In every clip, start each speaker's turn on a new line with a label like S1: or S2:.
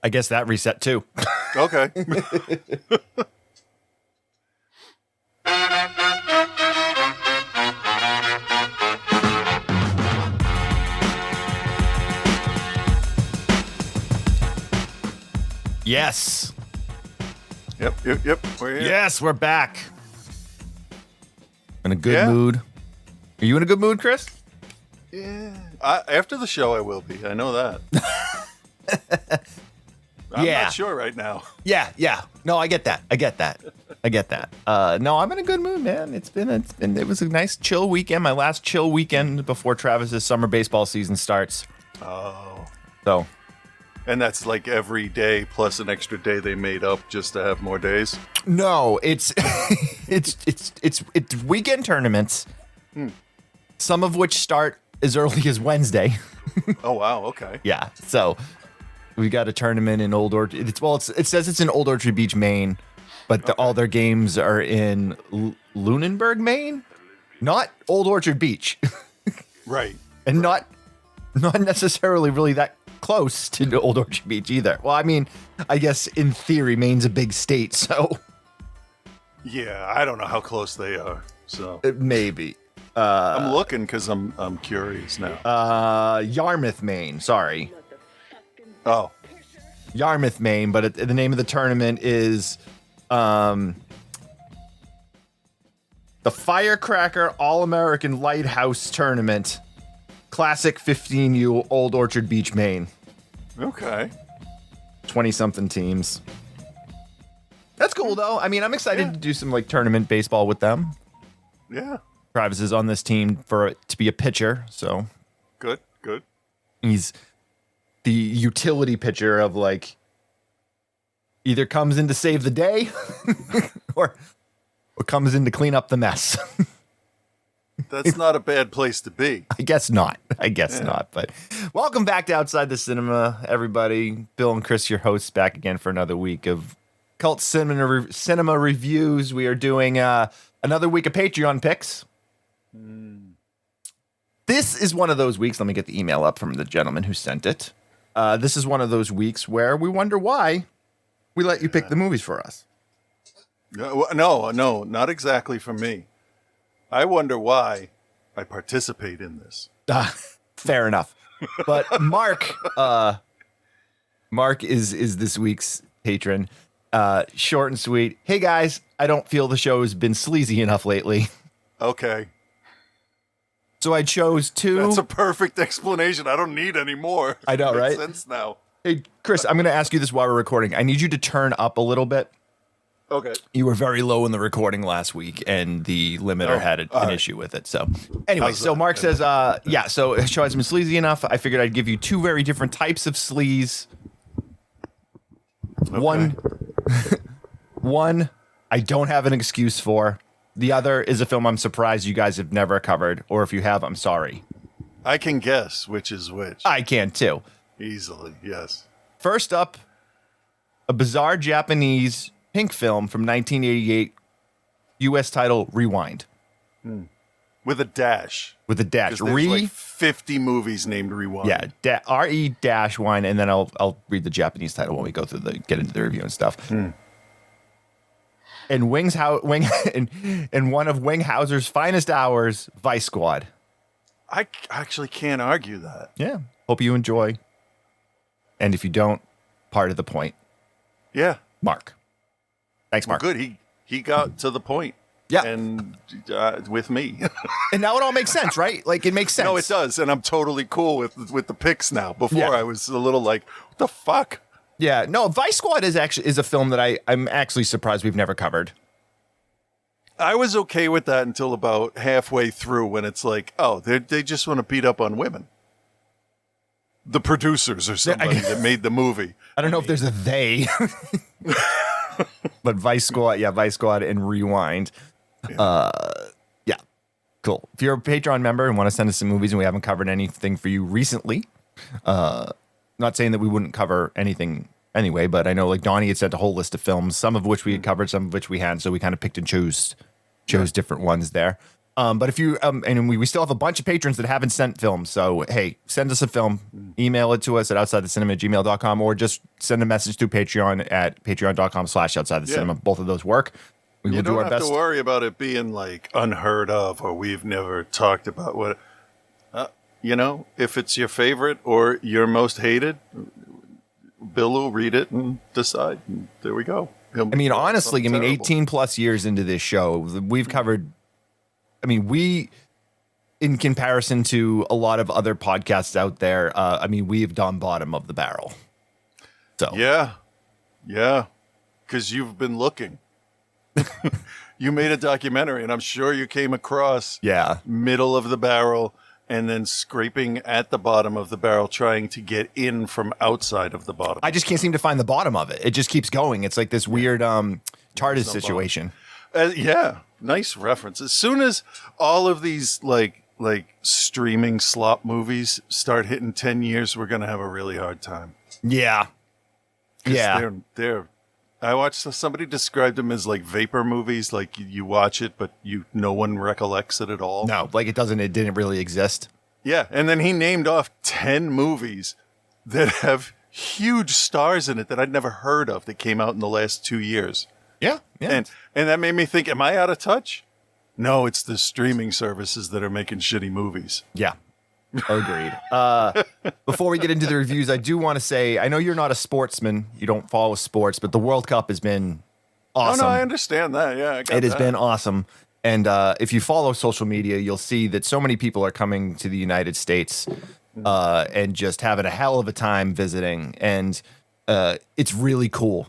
S1: I guess that reset too.
S2: Okay.
S1: Yes.
S2: Yep. We're here.
S1: Yes, we're back. In a good mood. Are you in a good mood, Chris?
S2: Yeah. After the show, I will be. I know that. I'm not sure right now.
S1: Yeah. No, I get that. No, I'm in a good mood, man. It was a nice chill weekend. My last chill weekend before Travis's summer baseball season starts.
S2: Oh.
S1: So.
S2: And that's like every day plus an extra day they made up just to have more days?
S1: No, it's weekend tournaments. Some of which start as early as Wednesday.
S2: Oh wow, okay.
S1: Yeah. So we got a tournament in Old Orchard. It says it's in Old Orchard Beach, Maine, but all their games are in Lunenburg, Maine, not Old Orchard Beach.
S2: Right.
S1: And not necessarily really that close to Old Orchard Beach either. Well, I mean, I guess in theory, Maine's a big state, so
S2: yeah, I don't know how close they are. So
S1: maybe.
S2: I'm looking because I'm curious now.
S1: Yarmouth, Maine. Sorry.
S2: Oh.
S1: Yarmouth, Maine, but the name of the tournament is the Firecracker All-American Lighthouse Tournament. Classic 15U, Old Orchard Beach, Maine.
S2: Okay.
S1: 20-something teams. That's cool, though. I mean, I'm excited to do some like tournament baseball with them.
S2: Yeah.
S1: Travis is on this team to be a pitcher, so
S2: Good.
S1: he's the utility pitcher of like either comes in to save the day or comes in to clean up the mess.
S2: That's not a bad place to be.
S1: I guess not. But welcome back to Outside the Cinema, everybody. Bill and Chris, your hosts, back again for another week of cult cinema reviews. We are doing another week of Patreon picks. This is one of those weeks. Let me get the email up from the gentleman who sent it. This is one of those weeks where we wonder why we let you pick the movies for us.
S2: No, not exactly for me. I wonder why I participate in this.
S1: Fair enough. But Mark is this week's patron. Short and sweet. Hey guys, I don't feel the show has been sleazy enough lately.
S2: Okay.
S1: So I chose two.
S2: That's a perfect explanation. I don't need any more.
S1: I know, right?
S2: Makes sense now.
S1: Hey, Chris, I'm going to ask you this while we're recording. I need you to turn up a little bit.
S2: Okay.
S1: You were very low in the recording last week, and the limiter had an issue with it. So anyway, Mark says, so the show hasn't been sleazy enough. I figured I'd give you two very different types of sleaze.
S2: Okay.
S1: One, I don't have an excuse for. The other is a film I'm surprised you guys have never covered, or if you have, I'm sorry.
S2: I can guess which is which.
S1: I can too.
S2: Easily, yes.
S1: First up, a bizarre Japanese pink film from 1988, U.S. title Rewind.
S2: With a dash.
S1: With a dash.
S2: There's like 50 movies named Rewind.
S1: Yeah, R-E-wine, and then I'll read the Japanese title when we go through get into the review and stuff. And one of Winghauser's finest hours, Vice Squad.
S2: I actually can't argue that.
S1: Yeah. Hope you enjoy. And if you don't, part of the point.
S2: Yeah.
S1: Mark. Thanks, Mark.
S2: Well, good. He got to the point.
S1: Yeah.
S2: And with me.
S1: And now it all makes sense, right? Like, it makes sense.
S2: No, it does. And I'm totally cool with the picks now. Before I was a little like, what the fuck?
S1: Yeah. No, Vice Squad is a film that I'm actually surprised we've never covered.
S2: I was okay with that until about halfway through when it's like, oh, they just want to beat up on women. The producers or somebody that made the movie.
S1: I don't know if there's a they. But Vice Squad and Rewind. Yeah. Cool. If you're a Patreon member and want to send us some movies and we haven't covered anything for you recently, not saying that we wouldn't cover anything anyway, but I know like Donnie had sent a whole list of films, some of which we had covered, some of which we hadn't, so we kind of picked and chose different ones there. But if you, and we still have a bunch of patrons that haven't sent films. So, hey, send us a film, email it to us at outsidethecinema@gmail.com, or just send a message to Patreon at patreon.com/outsidethecinema. Both of those work. We will do our best.
S2: You don't have to worry about it being like unheard of or we've never talked about what, if it's your favorite or your most hated, Bill will read it and decide. And there we go.
S1: Honestly, 18 plus years into this show, we've covered, we, in comparison to a lot of other podcasts out there, we've done bottom of the barrel. So yeah, because you've been looking. You made a documentary, and I'm sure you came across middle of the barrel and then scraping at the bottom of the barrel, trying to get in from outside of the bottom. I just can't seem to find the bottom of it. It just keeps going. It's like this weird TARDIS situation.
S2: Nice reference. As soon as all of these like streaming slop movies start hitting 10 years, we're going to have a really hard time.
S1: Yeah.
S2: They're I watched somebody described them as like vapor movies, like you watch it, but no one recollects it at all.
S1: No, like it didn't really exist.
S2: Yeah. And then he named off 10 movies that have huge stars in it that I'd never heard of that came out in the last 2 years.
S1: Yeah.
S2: And that made me think, am I out of touch? No, it's the streaming services that are making shitty movies.
S1: Yeah. Agreed. Before we get into the reviews, I do want to say, I know you're not a sportsman. You don't follow sports, but the World Cup has been awesome.
S2: Oh, no, I understand that. Yeah,
S1: it has been awesome. And if you follow social media, you'll see that so many people are coming to the United States and just having a hell of a time visiting. And it's really cool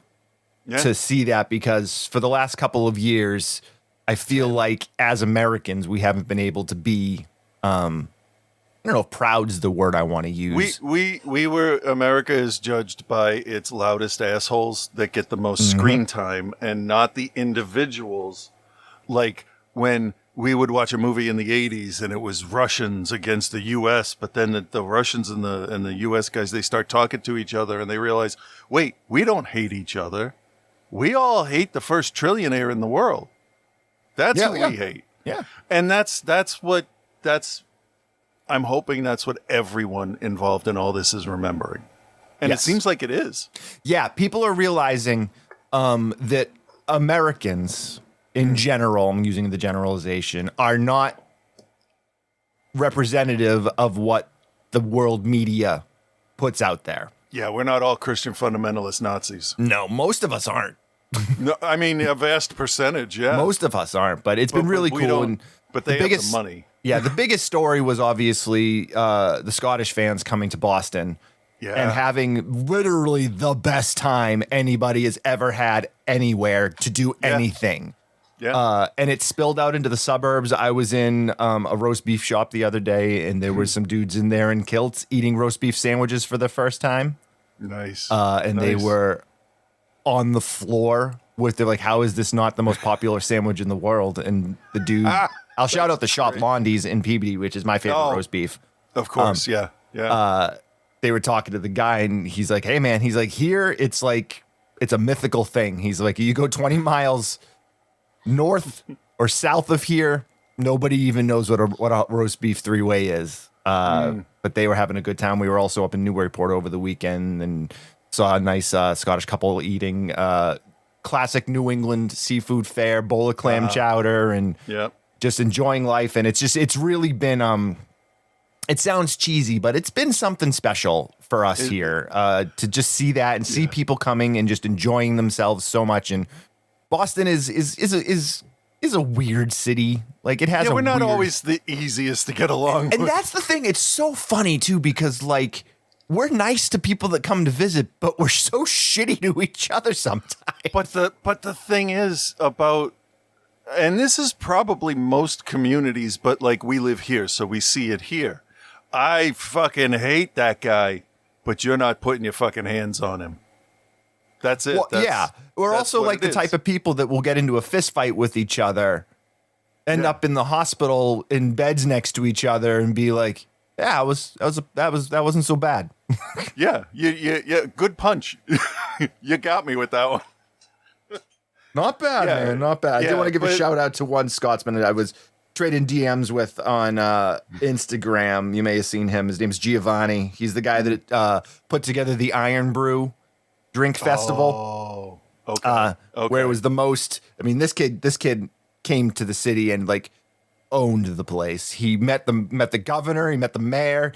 S1: to see that, because for the last couple of years, I feel like as Americans, we haven't been able to be... I don't know if proud's the word I want to use.
S2: America is judged by its loudest assholes that get the most screen time, and not the individuals. Like when we would watch a movie in the 80s and it was Russians against the US, but then the Russians and the US guys, they start talking to each other and they realize, wait, we don't hate each other. We all hate the first trillionaire in the world. That's what we hate.
S1: Yeah.
S2: And I'm hoping that's what everyone involved in all this is remembering. And it seems like it is.
S1: Yeah, people are realizing that Americans in general, I'm using the generalization, are not representative of what the world media puts out there.
S2: Yeah, we're not all Christian fundamentalist Nazis.
S1: No, most of us aren't.
S2: No, I mean, a vast percentage, yeah.
S1: Most of us aren't, but it's been really cool.
S2: But they have the money.
S1: Yeah, the biggest story was obviously the Scottish fans coming to Boston and having literally the best time anybody has ever had anywhere to do anything.
S2: Yeah.
S1: And it spilled out into the suburbs. I was in a roast beef shop the other day, and there were some dudes in there in kilts eating roast beef sandwiches for the first time.
S2: Nice.
S1: They were on the floor with the, like, how is this not the most popular sandwich in the world? And the dude... I'll shout out the shop Londy's in Peabody, which is my favorite roast beef.
S2: Of course, yeah.
S1: They were talking to the guy, and he's like, hey, man, he's like, here, it's a mythical thing. He's like, you go 20 miles north or south of here, nobody even knows what a roast beef three-way is. But they were having a good time. We were also up in Newburyport over the weekend and saw a nice Scottish couple eating classic New England seafood fare, bowl of clam chowder, and... just enjoying life. And it's really been, it sounds cheesy, but it's been something special for us here to just see that and see people coming and just enjoying themselves so much. And Boston is a weird city. Like it has,
S2: we're not always the easiest to get along with.
S1: And that's the thing. It's so funny too, because like we're nice to people that come to visit, but we're so shitty to each other sometimes.
S2: But the thing is about, and this is probably most communities, but like we live here, so we see it here. I fucking hate that guy, but you're not putting your fucking hands on him. That's it.
S1: Well, we're also like the type of people that will get into a fist fight with each other, end up in the hospital in beds next to each other, and be like, "Yeah, that wasn't so bad."
S2: Yeah, good punch. You got me with that one.
S1: Not bad, man. Not bad. I do want to give a shout out to one Scotsman. I was traded DMs with on Instagram. You may have seen him. His name's Giovanni. He's the guy that put together the Iron Brew drink festival.
S2: Oh, okay.
S1: Where it was the most. I mean, this kid came to the city and like owned the place. He met the governor. He met the mayor.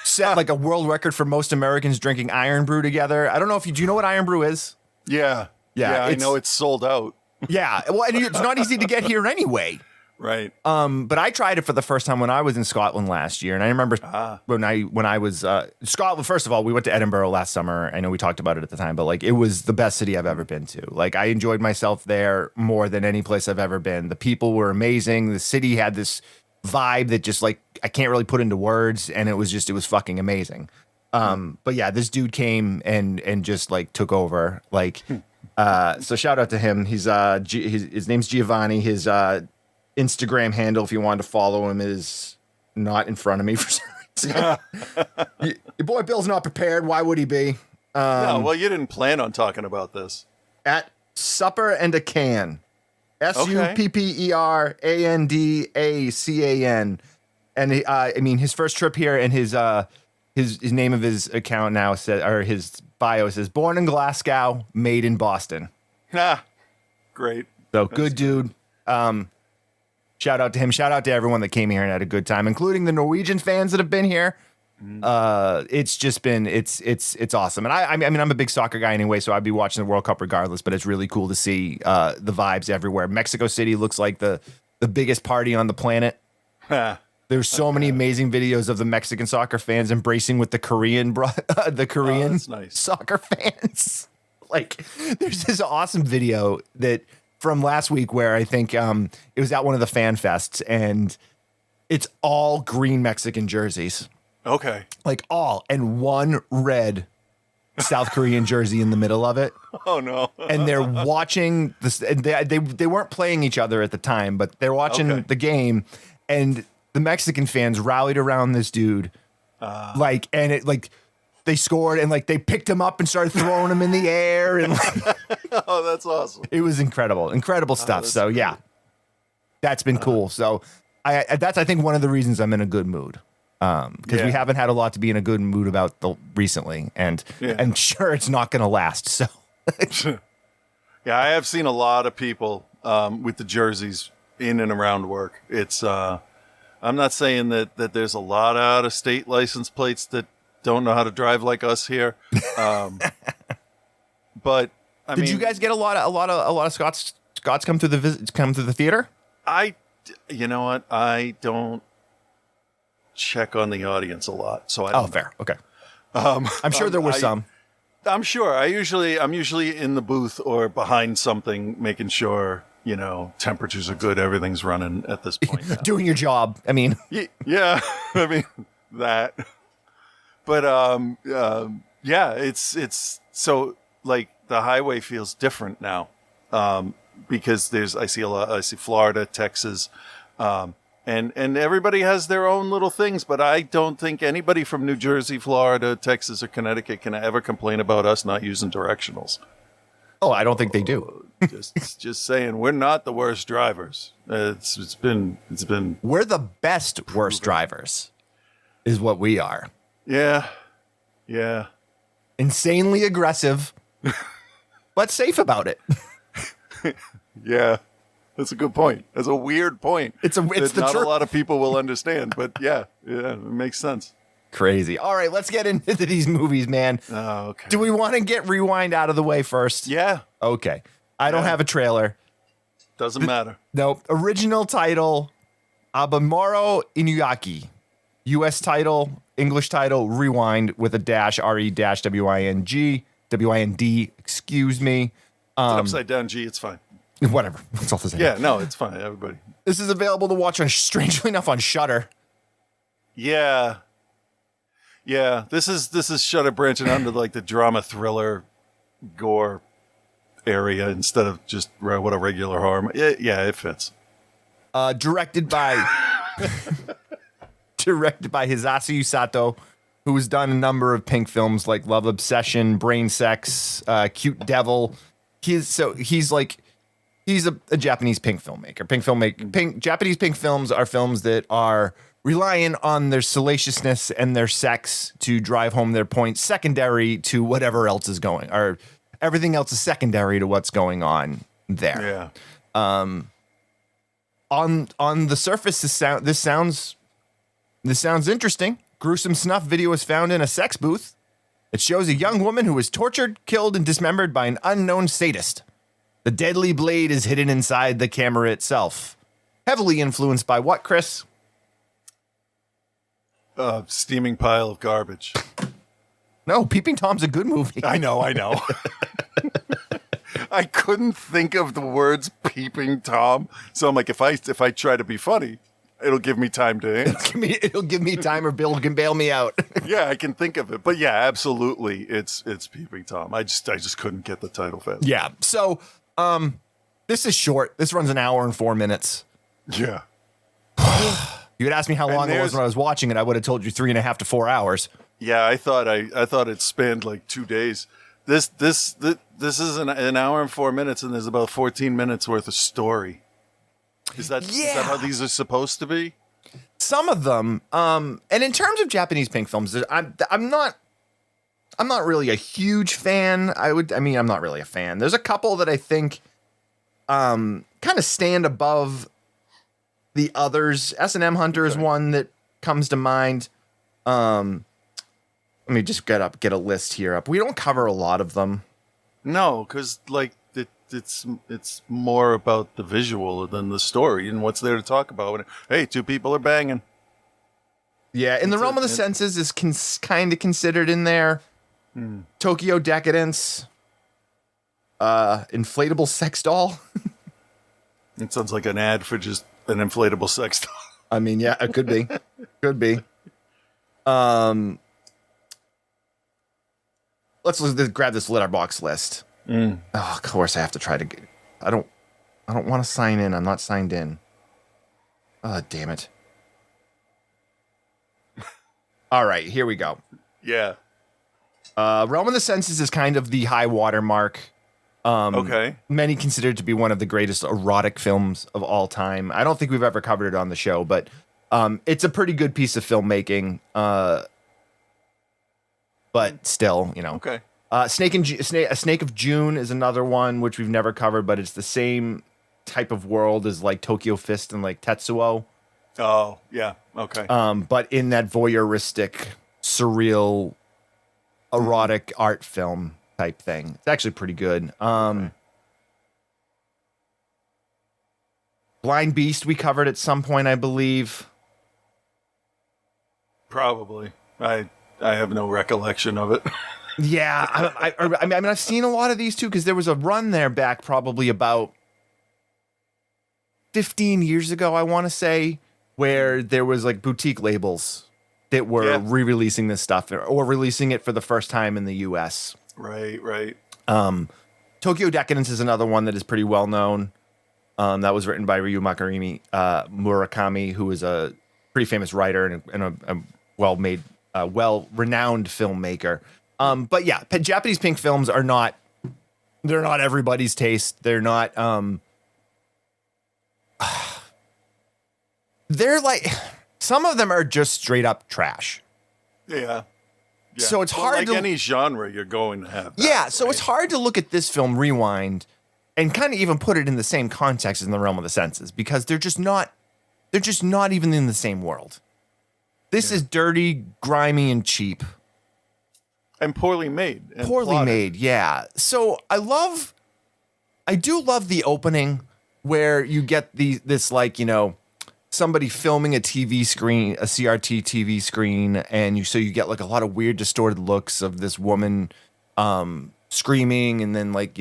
S1: Set like a world record for most Americans drinking Iron Brew together. I don't know if do you know what Iron Brew is?
S2: Yeah. I know it's sold out.
S1: Yeah. Well, and it's not easy to get here anyway.
S2: Right.
S1: But I tried it for the first time when I was in Scotland last year, and I remember when I was Scotland. First of all, we went to Edinburgh last summer. I know we talked about it at the time, but like it was the best city I've ever been to. Like I enjoyed myself there more than any place I've ever been. The people were amazing. The city had this vibe that just like I can't really put into words, and it was fucking amazing. But yeah, this dude came and just like took over. Like, so shout out to him. He's his name's Giovanni. His Instagram handle, if you wanted to follow him, is not in front of me for some reason. Your boy Bill's not prepared. Why would he be?
S2: No, well, you didn't plan on talking about this.
S1: At Supper and a Can. SUPPERANDACAN. And I mean, his first trip here, and his name of his account now says, or his bio says, born in Glasgow, made in Boston.
S2: Great.
S1: So good dude. Shout out to him. Shout out to everyone that came here and had a good time, including the Norwegian fans that have been here. It's just been it's awesome. And I mean I'm a big soccer guy anyway, so I'd be watching the World Cup regardless. But it's really cool to see the vibes everywhere. Mexico City looks like the biggest party on the planet. There's so many amazing videos of the Mexican soccer fans embracing with the Korean
S2: nice.
S1: soccer fans. Like there's this awesome video that from last week where I think it was at one of the fan fests, and it's all green Mexican jerseys.
S2: Okay.
S1: Like all, and one red South Korean jersey in the middle of it.
S2: Oh no.
S1: And they're watching this. They weren't playing each other at the time, but they're watching the game, and the Mexican fans rallied around this dude. They scored, and like they picked him up and started throwing him in the air, and like,
S2: oh, that's awesome.
S1: It was incredible stuff. So great. Yeah, that's been cool. So that's I think one of the reasons I'm in a good mood, because we haven't had a lot to be in a good mood about recently, and sure it's not going to last. So
S2: yeah, I have seen a lot of people with the jerseys in and around work. It's I'm not saying that there's a lot of out of state license plates that don't know how to drive like us here. But I mean,
S1: did you guys get a lot of Scots come through the theater?
S2: You know what? I don't check on the audience a lot, so I don't know.
S1: Fair. Okay. I'm sure there were some.
S2: I'm sure. I'm usually in the booth or behind something, making sure temperatures are good, everyth's running at this point now.
S1: Doing your job. I mean,
S2: yeah. I mean that. But yeah, it's so like the highway feels different now, because I see Florida, Texas, and everybody has their own little things. But I don't think anybody from New Jersey, Florida, Texas, or Connecticut can ever complain about us not using directionals.
S1: Oh, I don't think they do.
S2: just saying, we're not the worst drivers. It's been.
S1: We're the best worst drivers, is what we are.
S2: Yeah.
S1: Insanely aggressive, but safe about it.
S2: Yeah, that's a good point. That's a weird point.
S1: It's
S2: not
S1: the
S2: a lot of people will understand, but yeah, it makes sense.
S1: Crazy. All right, let's get into these movies, man.
S2: Oh, okay.
S1: Do we want to get Rewind out of the way first?
S2: Yeah.
S1: Okay. I don't have a trailer.
S2: Doesn't matter.
S1: No. Original title, Abamoro Inuyaki. U.S. title, English title, Rewind with a dash, R-E-W-I-N-D, excuse me.
S2: It's an upside down G, it's fine.
S1: Whatever. It's all the same.
S2: Yeah, no, it's fine, everybody.
S1: This is available to watch strangely enough, on Shudder.
S2: Yeah. Yeah, this is Shudder branching out into like the drama thriller gore area instead of just what a regular horror. Yeah, it fits.
S1: Directed by Hisashi Sato, who has done a number of Pink films like Love Obsession, Brain Sex, Cute Devil. He's he's a Japanese pink filmmaker. Japanese pink films are films that are relying on their salaciousness and their sex to drive home their point, secondary to whatever else is going, or everything else is secondary to what's going on there.
S2: Yeah.
S1: On the surface, this sounds interesting. Gruesome snuff video was found in a sex booth. It shows a young woman who was tortured, killed, and dismembered by an unknown sadist. The deadly blade is hidden inside the camera itself. Heavily influenced by what, Chris?
S2: Steaming pile of garbage.
S1: No, Peeping Tom's a good movie.
S2: I know. I couldn't think of the words Peeping Tom. So I'm like, if I try to be funny, it'll give me time to answer.
S1: It'll give me time, or Bill can bail me out.
S2: Yeah, I can think of it. But yeah, absolutely. It's Peeping Tom. I just couldn't get the title fast.
S1: Yeah. So, this is short. This runs an hour and 4 minutes.
S2: Yeah.
S1: You had asked me how long it was when I was watching it. I would have told you 3.5 to 4 hours.
S2: Yeah, I thought it spanned like 2 days. This is an hour and 4 minutes, and there's about 14 minutes worth of story. Is that how these are supposed to be?
S1: Some of them, and in terms of Japanese pink films, I'm not really a huge fan. I'm not really a fan. There's a couple that I think kind of stand above the others. S&M Hunter is one that comes to mind. Let me just get a list here up. We don't cover a lot of them.
S2: No, because like it's more about the visual than the story and what's there to talk about. Hey, two people are banging.
S1: Yeah, in the realm of the senses is kind of considered in there. Tokyo Decadence, inflatable sex doll.
S2: It sounds like an ad for just an inflatable sex doll.
S1: I mean, yeah, it could be. Could be. Let's grab this Letterboxd list. Oh, of course, I have to try to get. I don't want to sign in. I'm not signed in. Oh, damn it. All right, here we go.
S2: Yeah.
S1: Realm of the Senses is kind of the high water mark.
S2: Okay.
S1: Many consider it to be one of the greatest erotic films of all time. I don't think we've ever covered it on the show, but it's a pretty good piece of filmmaking. But still,
S2: Okay.
S1: A Snake of June is another one which we've never covered, but it's the same type of world as like Tokyo Fist and like Tetsuo.
S2: Oh, yeah. Okay.
S1: But in that voyeuristic, surreal, erotic art film type thing. It's actually pretty good.
S2: Okay.
S1: Blind Beast we covered at some point, I believe.
S2: Probably. I have no recollection of it.
S1: Yeah, I mean, I've seen a lot of these too, because there was a run there back probably about 15 years ago, I want to say, where there was like boutique labels that were re-releasing this stuff or releasing it for the first time in the US.
S2: Right.
S1: Tokyo Decadence is another one that is pretty well known. That was written by Ryu Murakami, who is a pretty famous writer and a well-made, well-renowned filmmaker. But yeah, Japanese pink films they're not everybody's taste. They're not, they're like, some of them are just straight up trash.
S2: Yeah.
S1: So it's hard
S2: like
S1: to
S2: any genre you're going to have.
S1: It's hard to look at this film Rewind and kind of even put it in the same context in the realm of the senses, because they're just not even in the same world. This is dirty, grimy, and cheap.
S2: And poorly made.
S1: Made, yeah. So I do love the opening where you get this like, somebody filming a TV screen, a CRT TV screen, and you get like a lot of weird distorted looks of this woman screaming, and then like,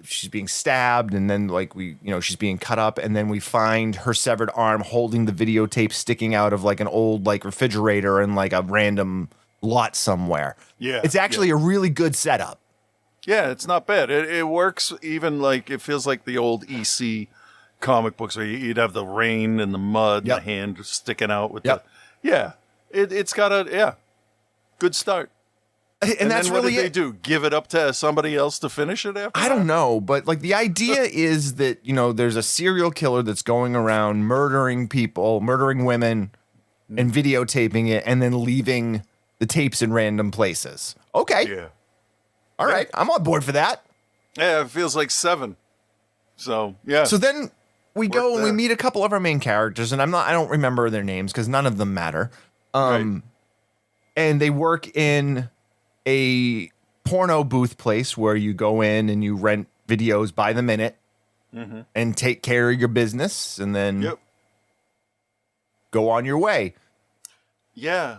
S1: she's being stabbed, and then like she's being cut up, and then we find her severed arm holding the videotape sticking out of like an old like refrigerator in like a random lot somewhere.
S2: Yeah.
S1: It's actually a really good setup.
S2: Yeah, it's not bad. It works even like, it feels like the old EC comic books where you'd have the rain and the mud and the hand sticking out with it's got a good start. And
S1: that's
S2: then what
S1: really
S2: did they
S1: it.
S2: do? Give it up to somebody else to finish it after?
S1: I don't know, but like the idea is that, there's a serial killer that's going around murdering people, murdering women, and videotaping it, and then leaving the tapes in random places. Okay.
S2: Yeah.
S1: All right. I'm on board for that.
S2: Yeah, it feels like 7. So, yeah.
S1: So then we go and we
S2: there.
S1: meet a couple of our main characters, and I don't remember their names because none of them matter.
S2: Right.
S1: And they work in a porno booth place where you go in and you rent videos by the minute and take care of your business and then
S2: Yep.
S1: go on your way.
S2: Yeah.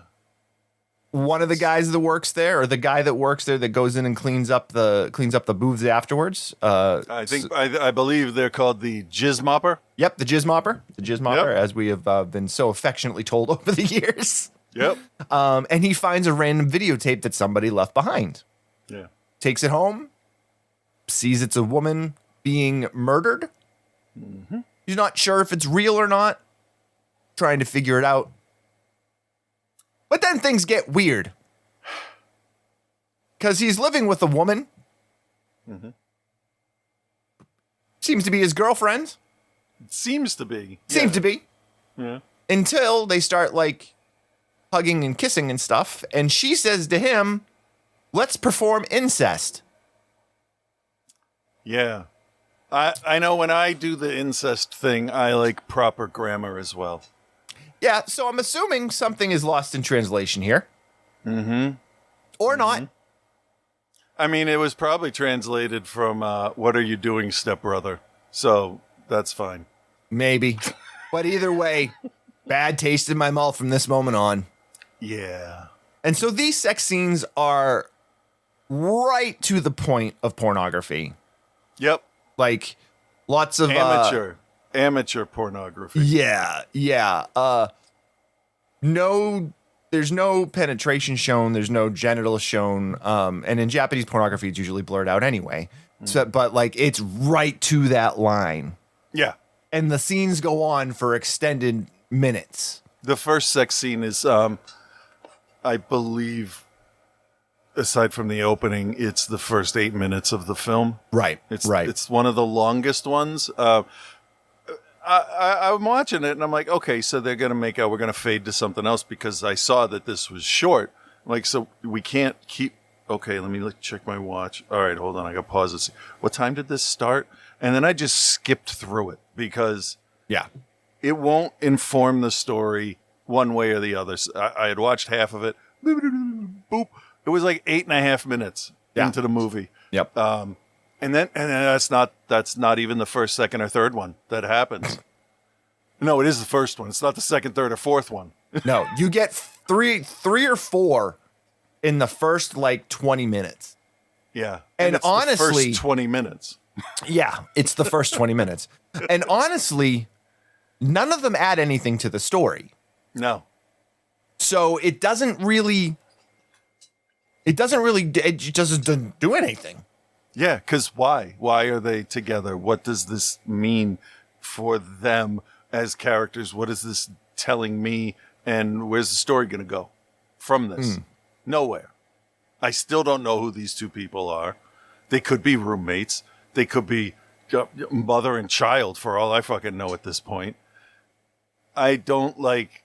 S1: One of the guys that works there, or the guy that works there that goes in and cleans up the booths afterwards.
S2: I believe they're called the Jizz Mopper.
S1: Yep, the Jizz Mopper. The Jizz Mopper,
S2: Yep.
S1: as we have been so affectionately told over the years.
S2: Yep.
S1: And he finds a random videotape that somebody left behind.
S2: Yeah.
S1: Takes it home, sees it's a woman being murdered. He's not sure if it's real or not, trying to figure it out. But then things get weird. Because he's living with a woman. Seems to be his girlfriend.
S2: It seems to be.
S1: Seems to be.
S2: Yeah.
S1: Until they start like hugging and kissing and stuff. And she says to him, let's perform incest.
S2: Yeah. I know when I do the incest thing, I like proper grammar as well.
S1: Yeah, so I'm assuming something is lost in translation here. Or not.
S2: I mean, it was probably translated from "What are you doing, stepbrother?" So that's fine.
S1: Maybe. But either way, bad taste in my mouth from this moment on.
S2: Yeah.
S1: And so these sex scenes are right to the point of pornography.
S2: Yep.
S1: Like lots of
S2: amateur pornography.
S1: Yeah. There's no penetration shown, there's no genitals shown. And in Japanese pornography it's usually blurred out anyway. So but like it's right to that line.
S2: Yeah.
S1: And the scenes go on for extended minutes.
S2: The first sex scene is I believe, aside from the opening, it's the first 8 minutes of the film.
S1: Right.
S2: It's one of the longest ones. I'm watching it and I'm like, okay, so they're going to make out, we're going to fade to something else because I saw that this was short. Like, so we can't keep, okay, let me check my watch. All right, hold on. I got to pause this. What time did this start? And then I just skipped through it because it won't inform the story one way or the other. So I had watched half of it. Boop. It was like 8.5 minutes into the movie.
S1: Yep.
S2: And then that's not even the first, second, or third one that happens. No, it is the first one. It's not the second, third, or fourth one.
S1: No, you get three or four in the first like 20 minutes.
S2: Yeah.
S1: And
S2: it's
S1: honestly,
S2: the first 20 minutes.
S1: Yeah, it's the first 20 minutes. And honestly, none of them add anything to the story.
S2: No.
S1: So it doesn't doesn't do anything.
S2: Yeah, because why? Why are they together? What does this mean for them as characters? What is this telling me? And where's the story going to go from this? Nowhere. I still don't know who these two people are. They could be roommates. They could be mother and child for all I fucking know at this point. I don't like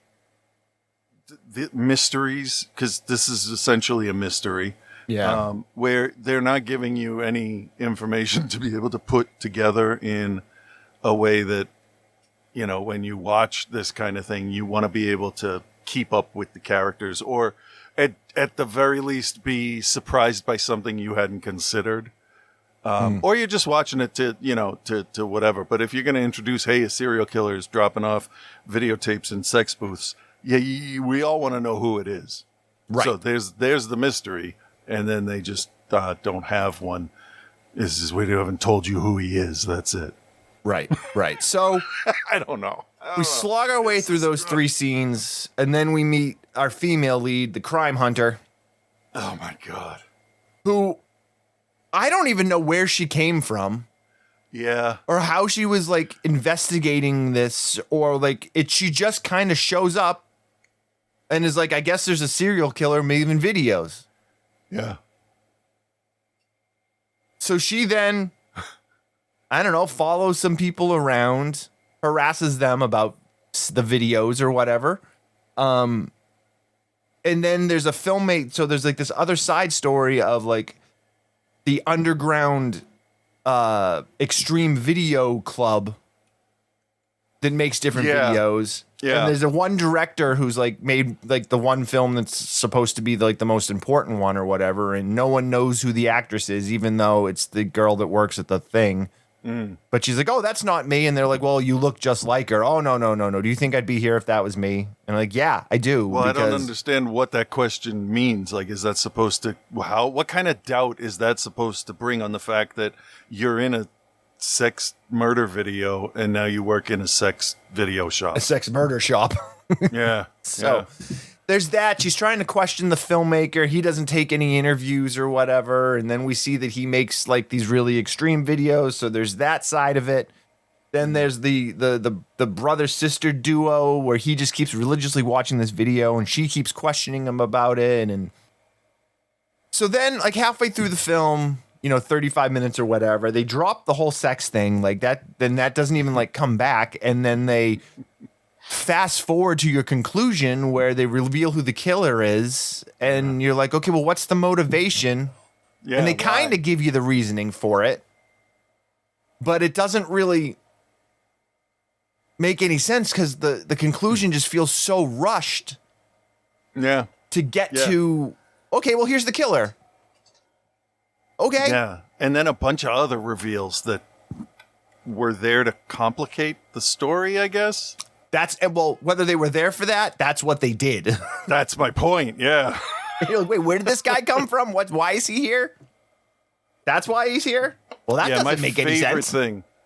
S2: the mysteries because this is essentially a mystery.
S1: Yeah.
S2: Where they're not giving you any information to be able to put together in a way that, you know, when you watch this kind of thing, you want to be able to keep up with the characters or at the very least be surprised by something you hadn't considered. Or you're just watching it to whatever. But if you're going to introduce, hey, a serial killer is dropping off videotapes in sex booths, we all want to know who it is.
S1: Right.
S2: So there's the mystery. And then they just don't have one. This is we haven't told you who he is. That's it.
S1: Right. So
S2: I don't know.
S1: we slog our way through those three scenes, and then we meet our female lead, the crime hunter.
S2: Oh my God.
S1: Who I don't even know where she came from.
S2: Yeah.
S1: Or how she was like investigating this, or like she just kind of shows up and is like, I guess there's a serial killer making videos.
S2: Yeah.
S1: So she then, I don't know, follows some people around, harasses them about the videos or whatever. And then there's a filmmate. So there's like this other side story of like the underground extreme video club that makes different videos.
S2: Yeah.
S1: And there's a one director who's like made like the one film that's supposed to be like the most important one or whatever. And no one knows who the actress is, even though it's the girl that works at the thing. But she's like, oh, that's not me. And they're like, well, you look just like her. Oh, no. Do you think I'd be here if that was me? And I'm like, yeah, I do.
S2: Well, I don't understand what that question means. Like, is that supposed to, what kind of doubt is that supposed to bring on the fact that you're in a sex murder video and now you work in a sex video shop?
S1: A sex murder shop.
S2: Yeah.
S1: So there's that. She's trying to question the filmmaker. He doesn't take any interviews or whatever. And then we see that he makes like these really extreme videos. So there's that side of it. Then there's the brother sister duo where he just keeps religiously watching this video and she keeps questioning him about it. And so then like halfway through the film, 35 minutes or whatever, they drop the whole sex thing like that. Then that doesn't even like come back. And then they fast forward to your conclusion where they reveal who the killer is. And you're like, okay, well, what's the motivation?
S2: Yeah,
S1: and they kind of give you the reasoning for it, but it doesn't really make any sense because the conclusion just feels so rushed.
S2: Yeah.
S1: To get to, okay, well, here's the killer. Okay.
S2: Yeah. And then a bunch of other reveals that were there to complicate the story, I guess.
S1: Well, whether they were there for that, that's what they did.
S2: That's my point. Yeah.
S1: You're like, wait, where did this guy come from? Why is he here? That's why he's here? Well, that doesn't make any sense.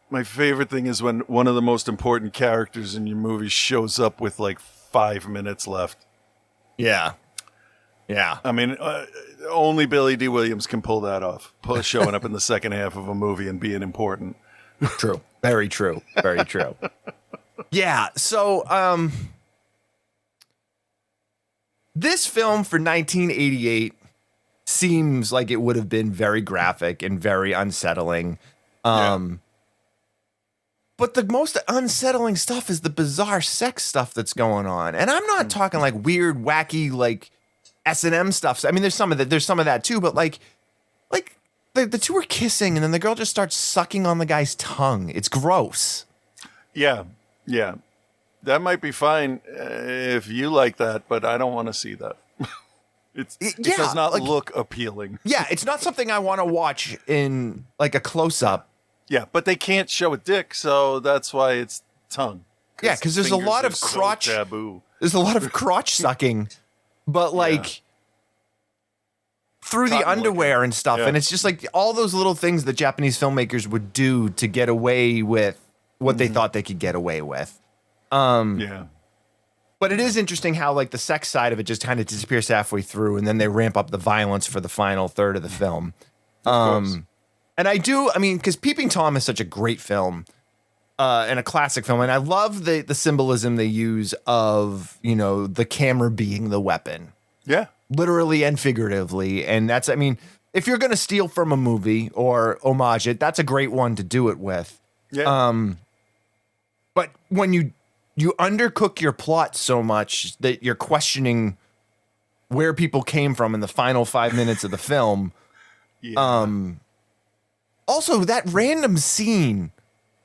S2: My favorite thing is when one of the most important characters in your movie shows up with like 5 minutes left.
S1: Yeah. Yeah.
S2: I mean, only Billy D. Williams can pull that off. Showing up in the second half of a movie and being important.
S1: True. Very true. Very true. Yeah. So, this film for 1988 seems like it would have been very graphic and very unsettling. But the most unsettling stuff is the bizarre sex stuff that's going on. And I'm not talking like weird, wacky, like S&M stuff. I mean, there's some of that too, but like the two are kissing and then the girl just starts sucking on the guy's tongue. It's gross.
S2: Yeah. Yeah. That might be fine if you like that, but I don't want to see that. It does not look appealing.
S1: Yeah, it's not something I want to watch in like a close-up.
S2: Yeah, but they can't show a dick, so that's why it's tongue.
S1: Yeah, because there's a lot of crotch.
S2: So taboo.
S1: There's a lot of crotch sucking, but like through the underwear and stuff, and it's just like all those little things that Japanese filmmakers would do to get away with what they thought they could get away with.
S2: Yeah.
S1: But it is interesting how like the sex side of it just kind of disappears halfway through, and then they ramp up the violence for the final third of the film. And because Peeping Tom is such a great film and a classic film, and I love the symbolism they use of the camera being the weapon, literally and figuratively. And that's, if you're gonna steal from a movie or homage it, that's a great one to do it with. But when you undercook your plot so much that you're questioning where people came from in the final 5 minutes of the film. Also, that random scene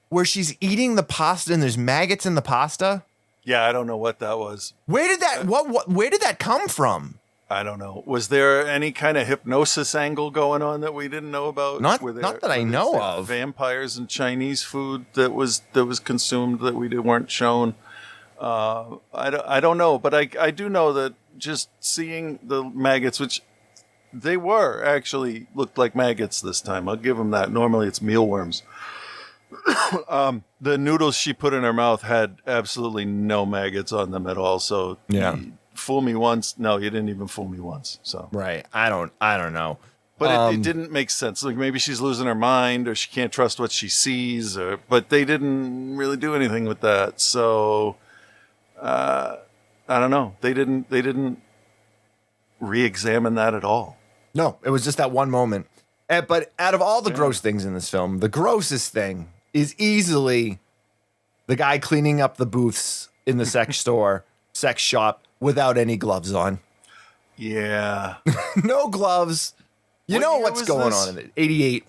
S1: where she's eating the pasta and there's maggots in the pasta.
S2: Yeah, I don't know what that was.
S1: Where did that come from?
S2: I don't know. Was there any kind of hypnosis angle going on that we didn't know about?
S1: Not that I know of.
S2: Vampires and Chinese food that was consumed that we weren't shown. I don't know, but I do know that just seeing the maggots, which they looked like maggots this time. I'll give them that. Normally it's mealworms. The noodles she put in her mouth had absolutely no maggots on them at all. So fool me once. No, you didn't even fool me once. So
S1: right. I don't know.
S2: But it didn't make sense. Like maybe she's losing her mind or she can't trust what she sees, but they didn't really do anything with that. So I don't know. They didn't re-examine that at all.
S1: No, it was just that one moment. But out of all the gross things in this film, the grossest thing is easily the guy cleaning up the booths in the sex shop without any gloves on.
S2: Yeah.
S1: No gloves. You know what's going on in it. 88.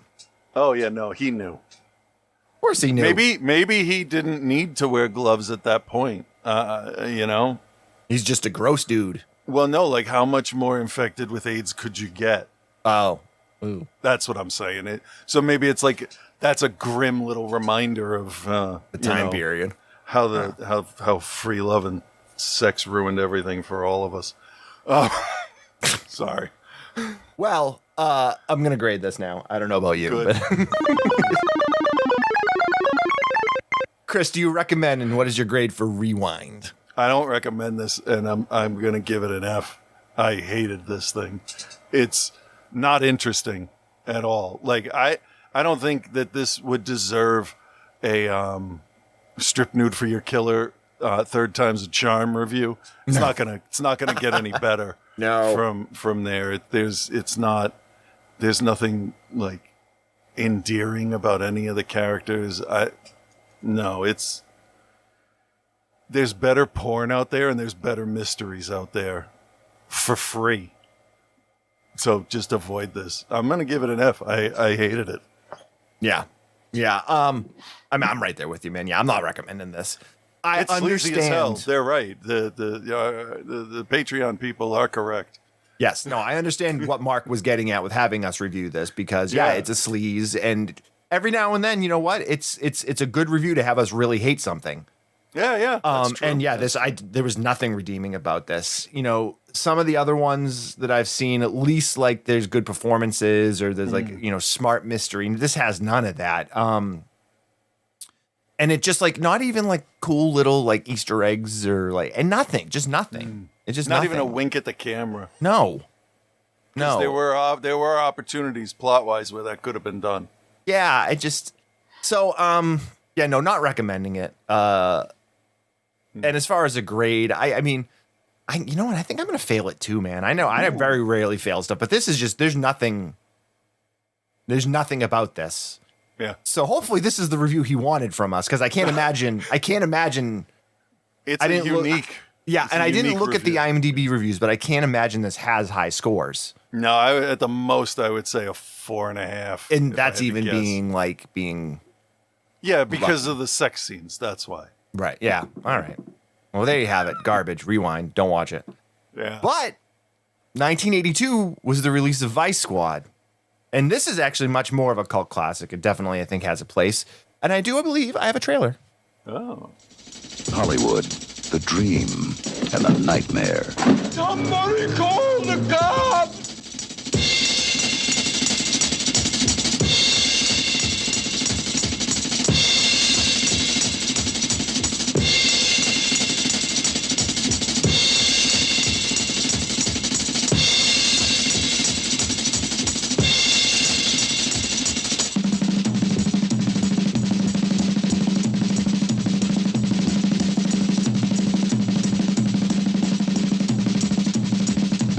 S2: Oh, yeah, no, he knew.
S1: Of course he knew.
S2: Maybe he didn't need to wear gloves at that point, you know?
S1: He's just a gross dude.
S2: Well, no, like how much more infected with AIDS could you get?
S1: Oh. Ooh.
S2: That's what I'm saying. So maybe it's like that's a grim little reminder of
S1: The time period.
S2: How free love and sex ruined everything for all of us. Sorry.
S1: Well, I'm going to grade this now. I don't know about you.
S2: Good.
S1: But Chris, do you recommend, and what is your grade for Rewind?
S2: I don't recommend this, and I'm going to give it an F. I hated this thing. It's not interesting at all. Like I don't think that this would deserve a strip nude for your killer third time's a charm review. It's not gonna get any better.
S1: No.
S2: From there. There's nothing like endearing about any of the characters. There's better porn out there and there's better mysteries out there for free. So just avoid this. I'm going to give it an F. I hated it.
S1: Yeah. Yeah. I'm right there with you, man. Yeah, I'm not recommending this.
S2: It's sleazy as hell. They're right. The Patreon people are correct.
S1: Yes. No, I understand what Mark was getting at with having us review this because it's a sleaze, and every now and then, you know what? It's a good review to have us really hate something.
S2: Yeah. That's true.
S1: And there was nothing redeeming about this. You know, some of the other ones that I've seen, at least like there's good performances or there's like, you know, smart mystery. This has none of that. And it just like not even like cool little like Easter eggs or like, and nothing, just nothing. It's just
S2: not even a wink at the camera.
S1: No.
S2: There were opportunities plot wise where that could have been done.
S1: Yeah. Not recommending it. And as far as a grade, I mean, you know what? I think I'm going to fail it too, man. I know I very rarely fail stuff, but this is just, there's nothing about this.
S2: Yeah.
S1: So hopefully this is the review he wanted from us. Cause I can't imagine.
S2: It's unique.
S1: I didn't look at the IMDb reviews, but I can't imagine this has high scores.
S2: No, at the most I would say a 4.5.
S1: And that's even being.
S2: Yeah. Because of the sex scenes. That's why.
S1: Right. Yeah. All right. Well, there you have it. Garbage. Rewind. Don't watch it.
S2: Yeah.
S1: But 1982 was the release of Vice Squad. And this is actually much more of a cult classic. It definitely, I think, has a place. And I believe I have a trailer.
S2: Oh.
S3: Hollywood, the dream and the nightmare.
S4: Somebody call the cops!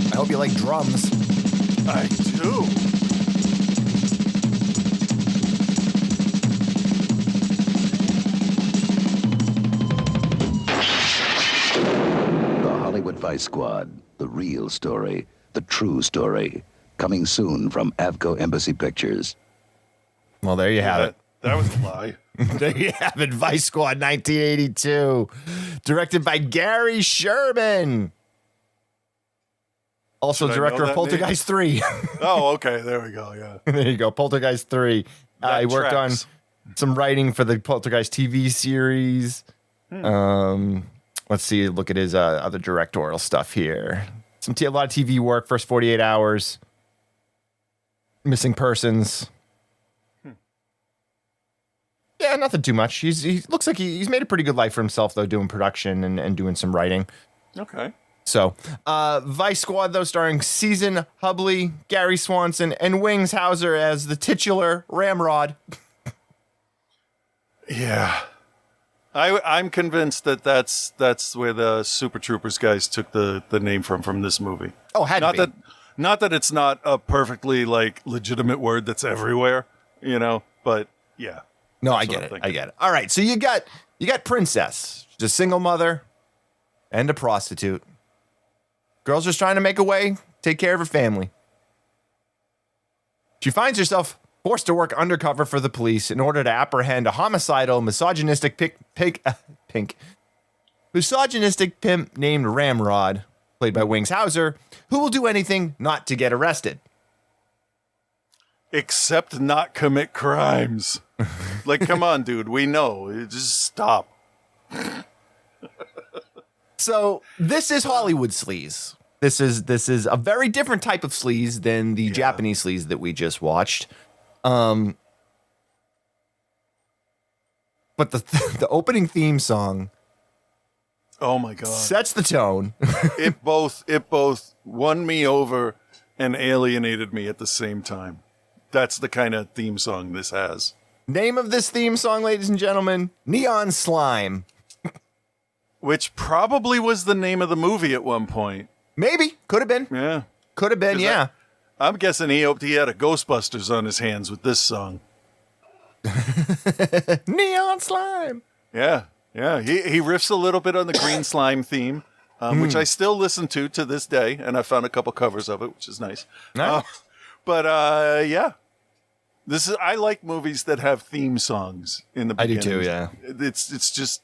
S1: I hope you like drums.
S2: I do.
S3: The Hollywood Vice Squad, the real story, the true story, coming soon from Avco Embassy Pictures.
S1: Well, there you have it.
S2: That was a lie.
S1: There you have it. Vice Squad 1982. Directed by Gary Sherman. Also director of Poltergeist 3.
S2: Oh, okay. There we go. Yeah.
S1: There you go. Poltergeist 3. He worked on some writing for the Poltergeist TV series. Let's see. Look at his other directorial stuff here. A lot of TV work. First 48 Hours. Missing Persons. Yeah, nothing too much. He looks like he's made a pretty good life for himself, though, doing production and doing some writing.
S2: Okay.
S1: So, Vice Squad, though, starring Season Hubley, Gary Swanson, and Wings Hauser as the titular Ramrod.
S2: Yeah. I'm convinced that's where the Super Troopers guys took the name from this movie.
S1: Oh, had to be.
S2: Not that it's not a perfectly like legitimate word that's everywhere, but yeah.
S1: No, I get it. I get it. All right, so you got Princess, she's a single mother and a prostitute. Girl's just trying to make a way, take care of her family. She finds herself forced to work undercover for the police in order to apprehend a homicidal, misogynistic pimp named Ramrod, played by Wings Hauser, who will do anything not to get arrested.
S2: Except not commit crimes. Like, come on, dude. We know. Just stop.
S1: So this is Hollywood sleaze. This is a very different type of sleaze than the Japanese sleaze that we just watched. But the opening theme song,
S2: oh my god,
S1: sets the tone.
S2: It both won me over and alienated me at the same time. That's the kind of theme song this has.
S1: Name of this theme song, ladies and gentlemen, Neon Slime.
S2: Which probably was the name of the movie at one point.
S1: Maybe. Could have been.
S2: Yeah.
S1: Could have been, yeah.
S2: I'm guessing he hoped he had a Ghostbusters on his hands with this song.
S1: Neon Slime.
S2: Yeah. Yeah. He riffs a little bit on the Green Slime theme, which I still listen to this day, and I found a couple covers of it, which is nice.
S1: Nice.
S2: Yeah. I like movies that have theme songs in the beginning.
S1: I do too, yeah.
S2: It's just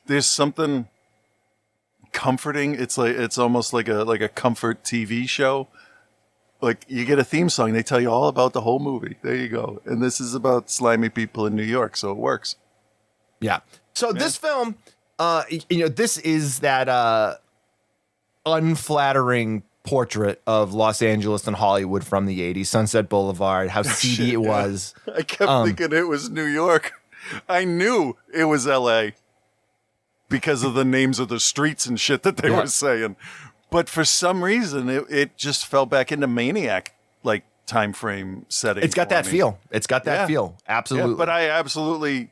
S2: there's something comforting. It's almost like a comfort TV show. Like, you get a theme song, they tell you all about the whole movie. There you go. And this is about slimy people in New York, so it works.
S1: Yeah. So this film, this is that unflattering portrait of Los Angeles and Hollywood from the 80s, Sunset Boulevard, how seedy it was.
S2: I kept thinking it was New York. I knew it was LA because of the names of the streets and shit that they were saying. But for some reason, it just fell back into Maniac like time frame setting.
S1: It's got that feel. It's got that feel. Absolutely.
S2: Yeah, but I absolutely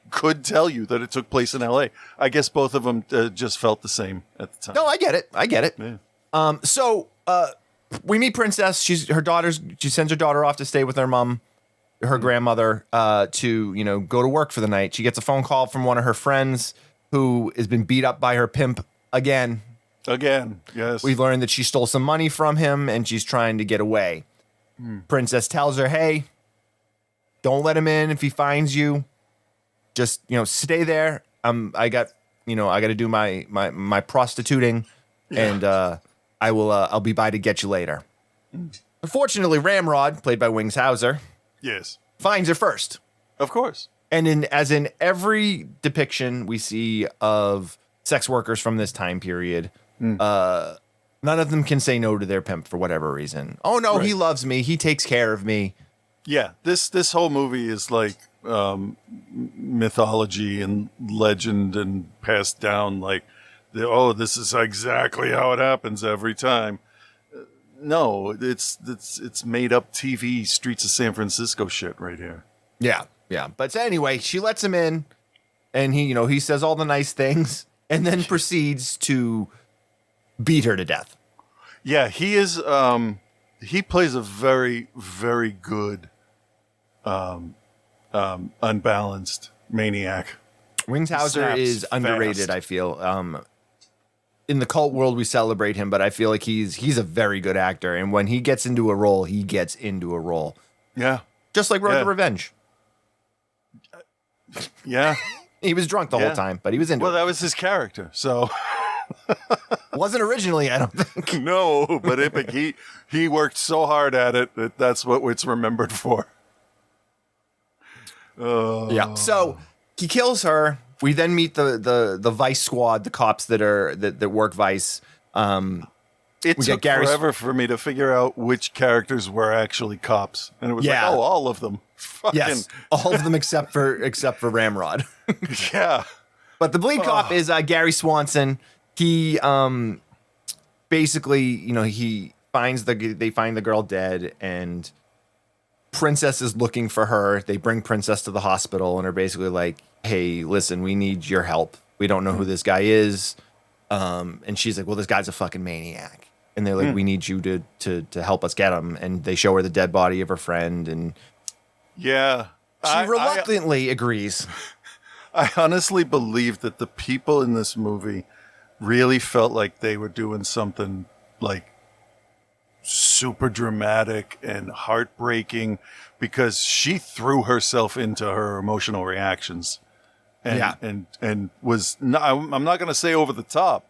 S2: could tell you that it took place in LA. I guess both of them just felt the same at the time.
S1: No, I get it.
S2: Yeah.
S1: So we meet Princess. She sends her daughter off to stay with her mom, her grandmother, to go to work for the night. She gets a phone call from one of her friends who has been beat up by her pimp again.
S2: Yes.
S1: We've learned that she stole some money from him and she's trying to get away. Princess tells her, "Hey, don't let him in if he finds you. Just, stay there. I got to do my prostituting, and I'll be by to get you later." Unfortunately, Ramrod, played by Wings Hauser,
S2: Yes.
S1: finds her first.
S2: Of course.
S1: And as in every depiction we see of sex workers from this time period, none of them can say no to their pimp for whatever reason. Oh no, he loves me. He takes care of me.
S2: Yeah, this whole movie is like mythology and legend and passed down like, this is exactly how it happens every time. No, it's made up TV Streets of San Francisco shit right here.
S1: Yeah. But anyway, she lets him in, and he says all the nice things, and then proceeds to beat her to death.
S2: Yeah, he is. He plays a very, very good, unbalanced maniac.
S1: Wings Hauser is underrated,
S2: fast.
S1: I feel. In the cult world, we celebrate him, but I feel like he's a very good actor, and when he gets into a role, he gets into a role.
S2: Yeah,
S1: just like Road to Revenge.
S2: Yeah,
S1: he was drunk the whole time, but he was into it.
S2: Well, that was his character, so.
S1: Wasn't originally, I don't think.
S2: No, but he worked so hard at it that that's what it's remembered for.
S1: Yeah. So he kills her. We then meet the Vice squad, the cops that work Vice.
S2: It took forever for me to figure out which characters were actually cops, and it was like, all of them.
S1: Yes, all of them except for Ramrod.
S2: Yeah.
S1: But the lead cop is Gary Swanson. He basically, they find the girl dead, and Princess is looking for her. They bring Princess to the hospital and are basically like, "Hey, listen, we need your help. We don't know who this guy is." And she's like, "Well, this guy's a fucking maniac." and they're like, we need you to help us get him. And they show her the dead body of her friend, and
S2: Yeah.
S1: she reluctantly agrees.
S2: I honestly believe that the people in this movie really felt like they were doing something like super dramatic and heartbreaking, because she threw herself into her emotional reactions. And was not, I'm not going to say over the top,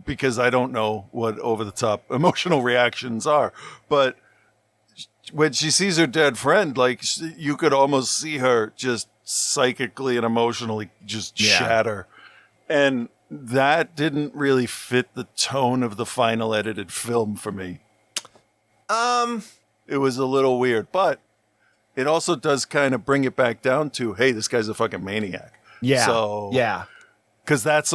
S2: because I don't know what over the top emotional reactions are, but when she sees her dead friend, like, you could almost see her just psychically and emotionally just shatter. And that didn't really fit the tone of the final edited film for me. It was a little weird, but it also does kind of bring it back down to, hey, this guy's a fucking maniac.
S1: Yeah.
S2: So,
S1: yeah.
S2: Because that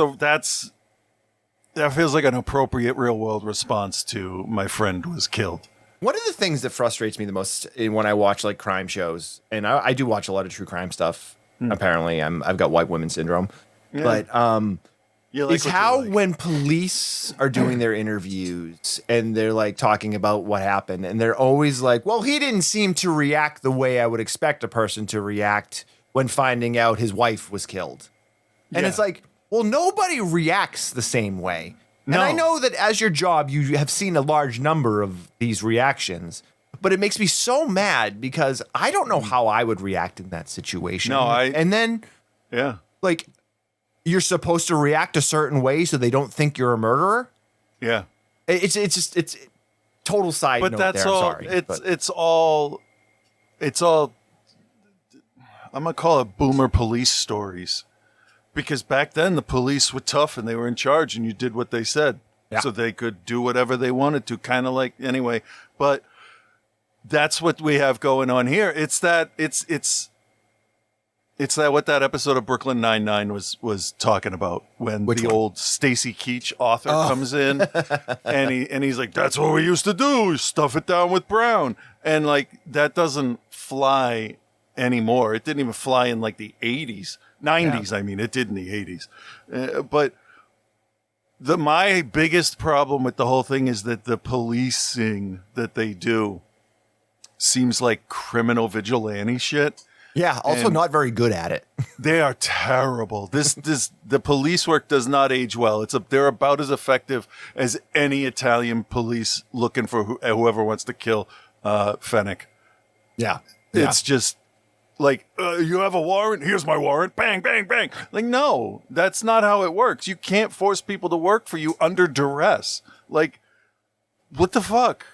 S2: feels like an appropriate real world response to my friend was killed.
S1: One of the things that frustrates me the most when I watch like crime shows, and I do watch a lot of true crime stuff. Apparently, I've got white women syndrome, but is how when police are doing their interviews and they're like talking about what happened, and they're always like, "Well, he didn't seem to react the way I would expect a person to react when finding out his wife was killed," and it's like, well, nobody reacts the same way.
S2: No.
S1: And I know that as your job, you have seen a large number of these reactions, but it makes me so mad because I don't know how I would react in that situation. And then, like, you're supposed to react a certain way so they don't think you're a murderer.
S2: Yeah.
S1: It's total side
S2: but
S1: note
S2: that's
S1: there.
S2: all.
S1: I'm sorry,
S2: it's all. I'm gonna call it boomer police stories. Because back then the police were tough and they were in charge and you did what they said. Yeah. So they could do whatever they wanted to, kind of like, anyway. But that's what we have going on here. It's that what that episode of Brooklyn Nine-Nine was talking about, when old Stacy Keach author comes in and he's like, that's what we used to do, stuff it down with Brown. And like, that doesn't fly anymore. It didn't even fly in like the 80s. 90s, yeah. I mean, it did in the 80s. But my biggest problem with the whole thing is that the policing that they do seems like criminal vigilante shit.
S1: Yeah, also not very good at it.
S2: They are terrible. The police work does not age well. They're about as effective as any Italian police looking for whoever wants to kill Fennec.
S1: Yeah.
S2: It's just like, you have a warrant? Here's my warrant. Bang, bang, bang. Like, no, that's not how it works. You can't force people to work for you under duress. Like, what the fuck?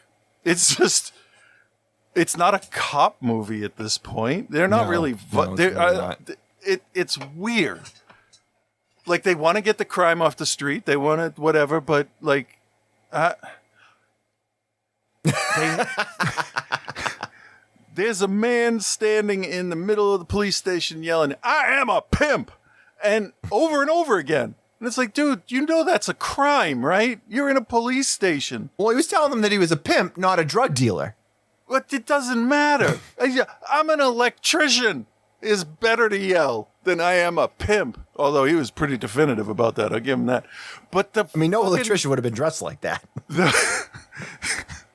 S2: It's just, it's not a cop movie at this point. They're not really, it's weird. Like, they want to get the crime off the street. They want to whatever, but like, there's a man standing in the middle of the police station yelling, "I am a pimp," and over again. And it's like, dude, you know that's a crime, right? You're in a police station.
S1: Well, he was telling them that he was a pimp, not a drug dealer.
S2: But it doesn't matter. I'm an electrician. Is better to yell than I am a pimp. Although he was pretty definitive about that. I'll give him that. But
S1: no electrician would have been dressed like that.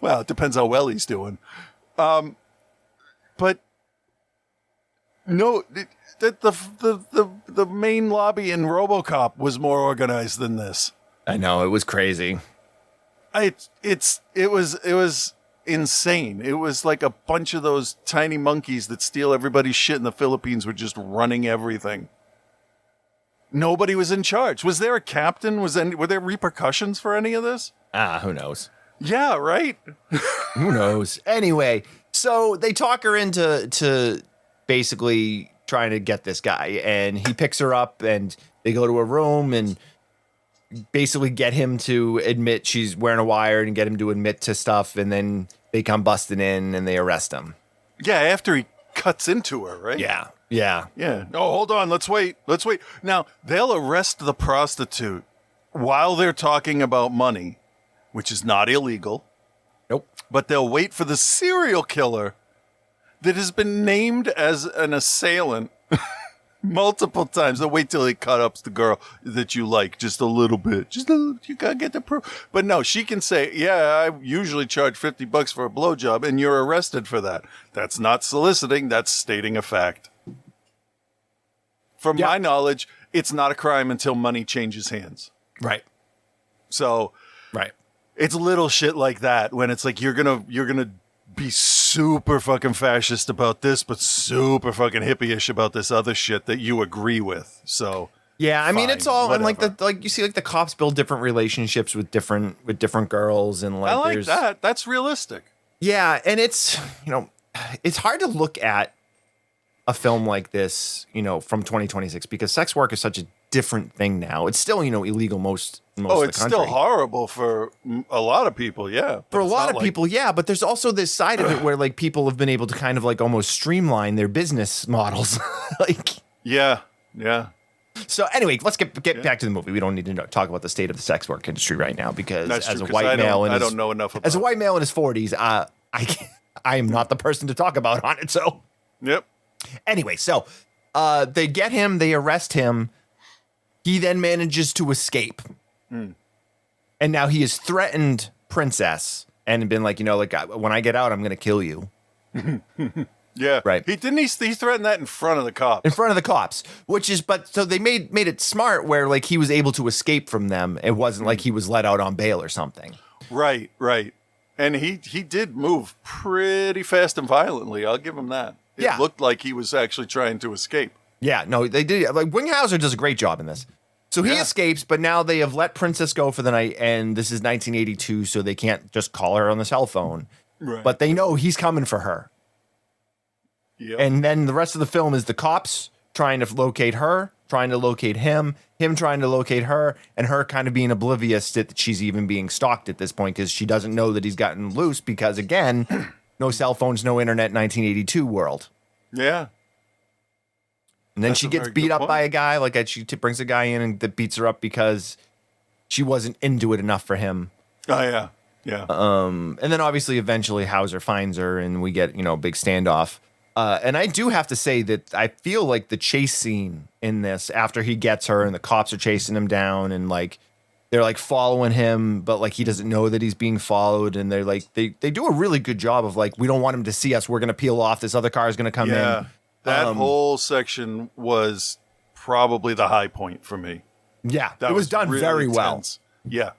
S2: Well, it depends how well he's doing. But no, the main lobby in RoboCop was more organized than this.
S1: I know, it was crazy.
S2: It was insane. It was like a bunch of those tiny monkeys that steal everybody's shit in the Philippines were just running everything. Nobody was in charge. Was there a captain? Were there repercussions for any of this?
S1: Who knows?
S2: Yeah, right.
S1: Who knows? Anyway. So they talk her into basically trying to get this guy, and he picks her up and they go to a room and basically get him to admit she's wearing a wire and get him to admit to stuff. And then they come busting in and they arrest him.
S2: Yeah. After he cuts into her, right?
S1: Yeah. Yeah.
S2: Yeah. Oh, hold on. Let's wait. Now they'll arrest the prostitute while they're talking about money, which is not illegal.
S1: Nope.
S2: But they'll wait for the serial killer that has been named as an assailant multiple times. They'll wait till he cut up the girl that you like just a little bit. Just a little, you gotta get the proof. But no, she can say, yeah, I usually charge $50 for a blowjob, and you're arrested for that. That's not soliciting. That's stating a fact. From my knowledge, it's not a crime until money changes hands.
S1: Right.
S2: So
S1: Right.
S2: it's little shit like that when it's like you're gonna be super fucking fascist about this, but super fucking hippie-ish about this other shit that you agree with. So
S1: yeah, I mean,
S2: fine,
S1: it's all and
S2: whatever.
S1: like you see like the cops build different relationships with different girls and like
S2: I like
S1: there's
S2: that. That's realistic.
S1: yeah, and it's it's hard to look at a film like this from 2026 because sex work is such a different thing now. It's still illegal most of the country.
S2: It's still horrible for a lot of people, yeah.
S1: For a lot of people, yeah, but there's also this side of it where like people have been able to kind of like almost streamline their business models. like
S2: yeah.
S1: So anyway, let's get back to the movie. We don't need to talk about the state of the sex work industry right now because
S2: That's
S1: as
S2: true,
S1: a
S2: 'cause
S1: white male,
S2: I don't know enough about
S1: as a white male in his 40s, I am not the person to talk about on it. So
S2: Yep.
S1: anyway, so they get him, they arrest him. He then manages to escape, and now he has threatened Princess and been like, when I get out, I'm going to kill you.
S2: Yeah.
S1: Right.
S2: He threatened that in front of the cops.
S1: In front of the cops, so they made it smart where like he was able to escape from them. It wasn't like he was let out on bail or something.
S2: Right. And he did move pretty fast and violently. I'll give him that. It looked like he was actually trying to escape.
S1: Yeah, no, they did. Like Winghauser does a great job in this. So he escapes, but now they have let Princess go for the night, and this is 1982, so they can't just call her on the cell phone.
S2: Right.
S1: But they know he's coming for her.
S2: Yep.
S1: And then the rest of the film is the cops trying to locate her, trying to locate him trying to locate her, and her kind of being oblivious that she's even being stalked at this point because she doesn't know that he's gotten loose because, again, no cell phones, no internet, 1982 world.
S2: Yeah.
S1: And then
S2: That's
S1: she
S2: a
S1: gets
S2: very
S1: beat
S2: good
S1: up
S2: point.
S1: by a guy, like she brings a guy in and that beats her up because she wasn't into it enough for him.
S2: Oh, yeah. Yeah.
S1: And then obviously eventually Hauser finds her and we get, a big standoff. And I do have to say that I feel like the chase scene in this after he gets her and the cops are chasing him down and like they're like following him, but like he doesn't know that he's being followed. And they're like, they do a really good job of like, we don't want him to see us. We're going to peel off. This other car is going to come in.
S2: That whole section was probably the high point for me.
S1: Yeah,
S2: That
S1: it was done
S2: really
S1: very well.
S2: tense. Yeah.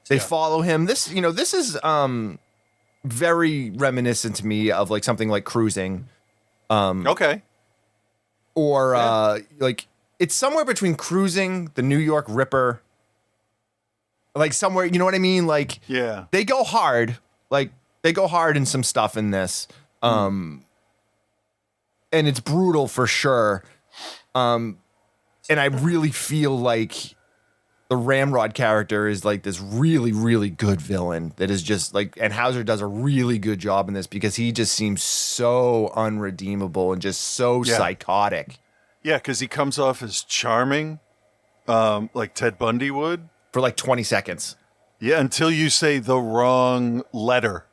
S1: They follow him. This is very reminiscent to me of like something like Cruising.
S2: Okay.
S1: Or like it's somewhere between Cruising, the New York Ripper, like somewhere, you know what I mean? Like
S2: Yeah.
S1: they go hard. Like they go hard in some stuff in this. And it's brutal for sure. And I really feel like the Ramrod character is like this really, really good villain that is just like, and Hauser does a really good job in this because he just seems so unredeemable and just so psychotic.
S2: Yeah, because he comes off as charming, like Ted Bundy would.
S1: For like 20 seconds.
S2: Yeah, until you say the wrong letter.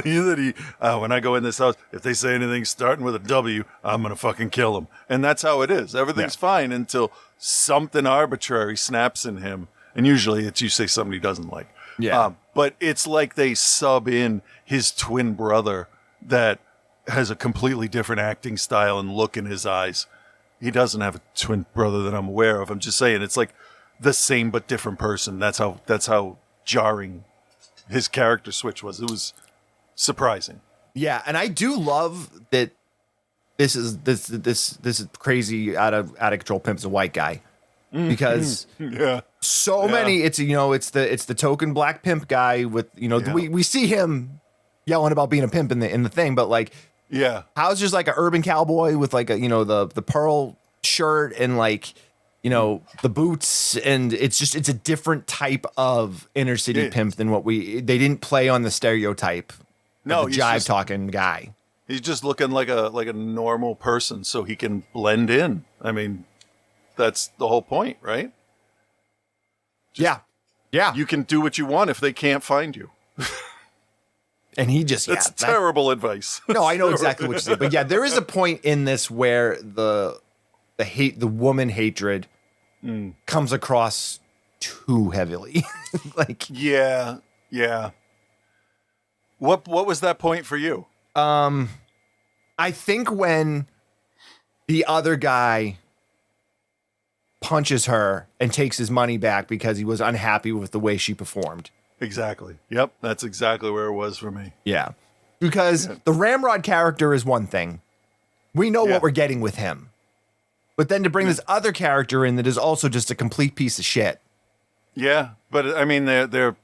S2: When I go in this house, if they say anything starting with a W, I'm going to fucking kill them. And that's how it is. Everything's fine until something arbitrary snaps in him. And usually it's you say something he doesn't like.
S1: Yeah.
S2: But it's like they sub in his twin brother that has a completely different acting style and look in his eyes. He doesn't have a twin brother that I'm aware of. I'm just saying it's like the same but different person. That's how jarring his character switch was. It was surprising.
S1: Yeah, and I do love that this is crazy out of control pimp's a white guy. Because so many it's the token black pimp guy with we see him yelling about being a pimp in the thing, but like Hauser's like an urban cowboy with like a the pearl shirt and like the boots, and it's a different type of inner city pimp than they didn't play on the stereotype.
S2: No,
S1: the jive talking guy.
S2: He's just looking like a normal person so he can blend in. I mean, that's the whole point, right?
S1: Yeah.
S2: You can do what you want if they can't find you.
S1: And he just
S2: That's terrible advice.
S1: No, I know exactly what you're saying. But yeah, there is a point in this where the the woman hatred comes across too heavily. Like,
S2: Yeah. What was that point for you?
S1: I think when the other guy punches her and takes his money back because he was unhappy with the way she performed.
S2: Exactly. Yep, that's exactly where it was for me.
S1: Yeah. Because the Ramrod character is one thing. We know
S2: Yeah.
S1: what we're getting with him. But then to bring this other character in that is also just a complete piece of shit.
S2: Yeah, but I mean they're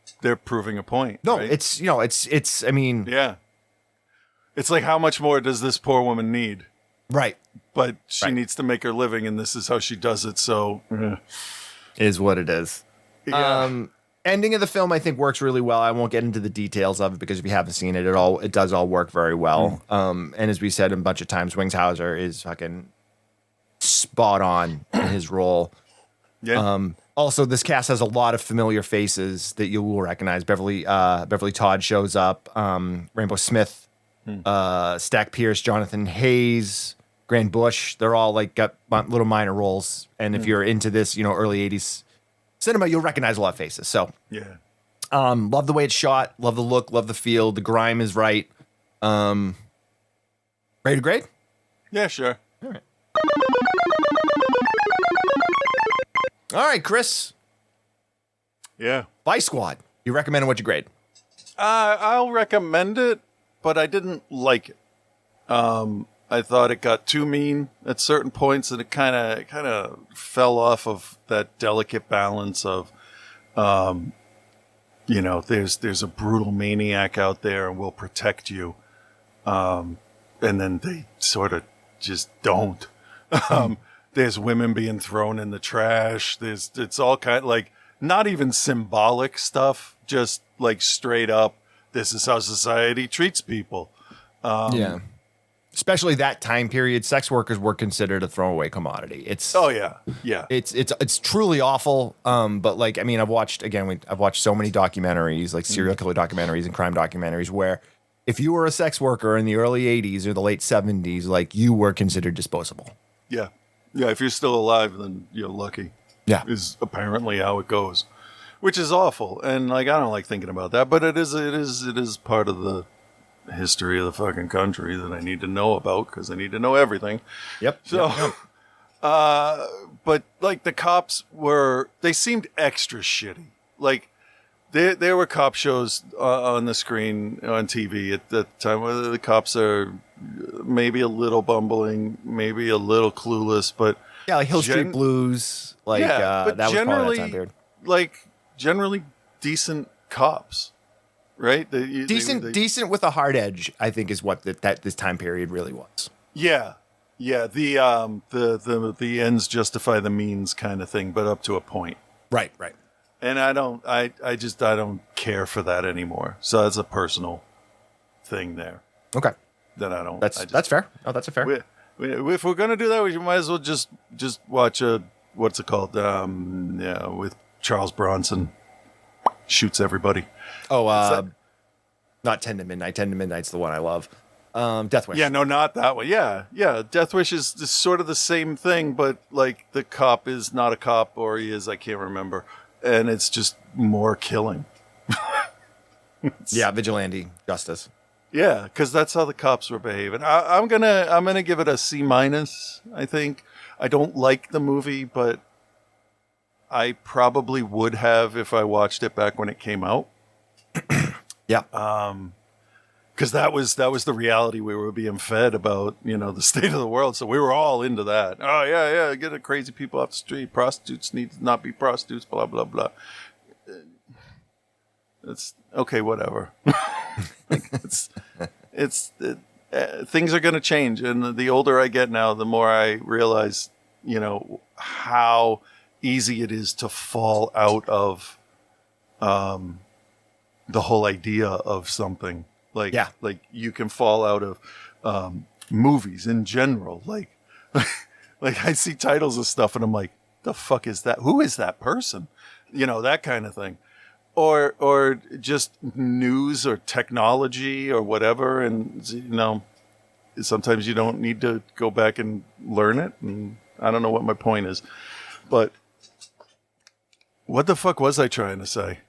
S2: proving a point.
S1: No,
S2: right?
S1: it's I mean,
S2: Yeah. It's like, how much more does this poor woman need?
S1: right.
S2: But she
S1: Right.
S2: needs to make her living, and this is how she does it. So,
S1: Is what it is.
S2: yeah.
S1: Ending of the film, I think, works really well. I won't get into the details of it because if you haven't seen it, it does all work very well. And as we said a bunch of times, Wingshauser is fucking spot on in his role.
S2: Yeah.
S1: Also, this cast has a lot of familiar faces that you will recognize. Beverly Todd shows up. Rainbow Smith, Stack Pierce, Jonathan Hayes, Grant Bush. They're all like got little minor roles. And if you're into this, early 80s cinema, you'll recognize a lot of faces. So,
S2: Yeah.
S1: love the way it's shot. Love the look. Love the feel. The grime is right. Ready to grade?
S2: Yeah, sure.
S1: All right, Chris.
S2: Yeah.
S1: Vice Squad. You recommend what you grade?
S2: I'll recommend it, but I didn't like it. I thought it got too mean at certain points, and it kind of fell off of that delicate balance of, there's a brutal maniac out there and will protect you, and then they sort of just don't. There's women being thrown in the trash. It's all kind like not even symbolic stuff, just like straight up. This is how society treats people.
S1: Yeah. Especially that time period, sex workers were considered a throwaway commodity. It's
S2: Yeah.
S1: it's truly awful. But like, I mean, I've watched so many documentaries, like serial killer documentaries and crime documentaries, where if you were a sex worker in the early 80s or the late 70s, like you were considered disposable.
S2: Yeah. If you're still alive, then you're lucky.
S1: Yeah.
S2: Is apparently how it goes, which is awful. And like, I don't like thinking about that, but it is part of the history of the fucking country that I need to know about, because I need to know everything.
S1: Yep.
S2: So, but like the cops they seemed extra shitty. Like there were cop shows on the screen on TV at the time where the cops are maybe a little bumbling, maybe a little clueless, but
S1: Yeah, like Hill Street Blues, like
S2: but
S1: that was part of that
S2: generally,
S1: time period.
S2: like generally decent cops, right?
S1: Decent with a hard edge, I think, is what that this time period really was.
S2: Yeah. The ends justify the means kind of thing, but up to a point.
S1: Right.
S2: And I don't care for that anymore. So that's a personal thing there
S1: Okay.
S2: that I don't.
S1: That's fair. Oh, that's a fair.
S2: If we're gonna do that, we might as well just watch what's it called? With Charles Bronson shoots everybody.
S1: Oh, not 10 to Midnight. 10 to Midnight's the one I love. Death Wish.
S2: Yeah, no, not that one. Yeah. Death Wish is sort of the same thing, but like the cop is not a cop, or he is. I can't remember, and it's just more killing.
S1: Yeah, vigilante justice.
S2: Yeah, because that's how the cops were behaving. I'm gonna give it a C-. I think I don't like the movie, but I probably would have if I watched it back when it came out.
S1: Yeah.
S2: Because that was the reality we were being fed about, the state of the world. So we were all into that. Oh yeah, get the crazy people off the street. Prostitutes need to not be prostitutes. Blah blah blah. It's okay, whatever. Things are going to change, and the older I get now, the more I realize, how easy it is to fall out of the whole idea of something. Like you can fall out of movies in general. Like I see titles of stuff, and I'm like, the fuck is that? Who is that person? That kind of thing. Or just news or technology or whatever, and sometimes you don't need to go back and learn it. And I don't know what my point is. But what the fuck was I trying to say?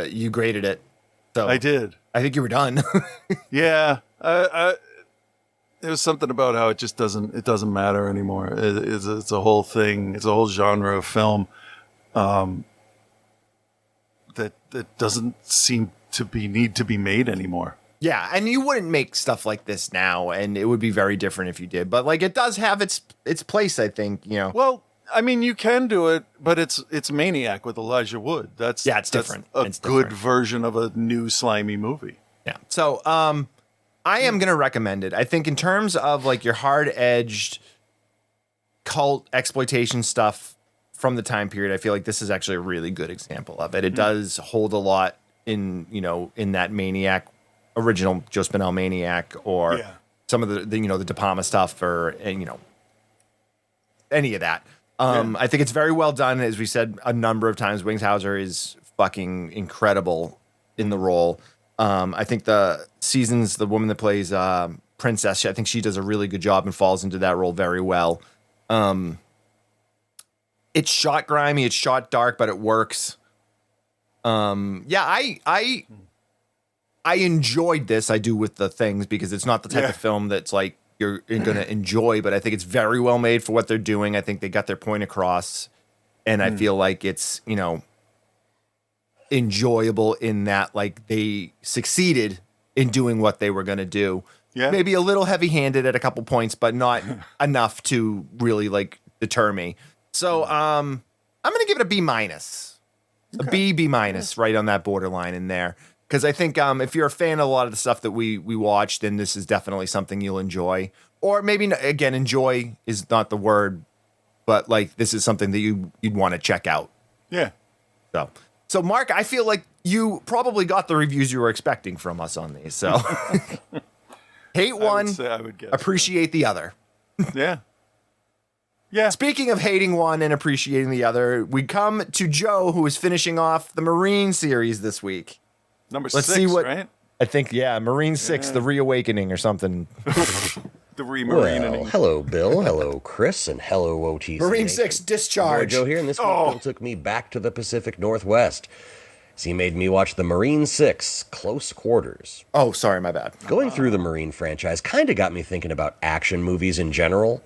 S1: You graded it. So
S2: I did.
S1: I think you were done.
S2: Yeah. It was something about how it just doesn't matter anymore. It's a whole thing. It's a whole genre of film that doesn't seem to need to be made anymore.
S1: Yeah, and you wouldn't make stuff like this now, and it would be very different if you did. But like, it does have its place, I think. You know.
S2: Well, I mean, you can do it, but it's Maniac with Elijah Wood. It's
S1: different.
S2: It's good version of a new slimy movie.
S1: Yeah. So, I am gonna recommend it. I think in terms of like your hard-edged cult exploitation stuff from the time period, I feel like this is actually a really good example of it. It does hold a lot in that Maniac, original Joe Spinell Maniac, or some of the the De Palma stuff, or any of that. I think it's very well done. As we said a number of times, Wingshauser is fucking incredible in the role. I think the woman that plays Princess, I think she does a really good job and falls into that role very well. It's shot grimy, it's shot dark, but it works. I enjoyed this. I do with the things, because it's not the type of film that's like you're going to enjoy, but I think it's very well made for what they're doing. I think they got their point across, and I feel like it's, enjoyable in that like they succeeded in doing what they were going to do. Yeah. Maybe a little heavy-handed at a couple points, but not enough to really like deter me. So I'm going to give it a B-. A B minus, right on that borderline in there. Because I think if you're a fan of a lot of the stuff that we watched, then this is definitely something you'll enjoy. Or maybe, again, enjoy is not the word, but like this is something that you'd want to check out.
S2: Yeah.
S1: So Mark, I feel like you probably got the reviews you were expecting from us on these. So hate one,
S2: I would guess,
S1: appreciate the other.
S2: Yeah. Yeah.
S1: Speaking of hating one and appreciating the other, we come to Joe, who is finishing off the Marine series this week.
S2: Let's 6, right?
S1: I think, Marine 6, The Reawakening or something.
S2: The Re-Marining.
S5: Well, hello, Bill. Hello, Chris. And hello, OTC.
S1: Marine 6, Discharge.
S5: Boy, Joe here, and this week Bill took me back to the Pacific Northwest. So he made me watch the Marine 6, Close Quarters.
S1: Oh, sorry, my bad.
S5: Going through the Marine franchise kind of got me thinking about action movies in general.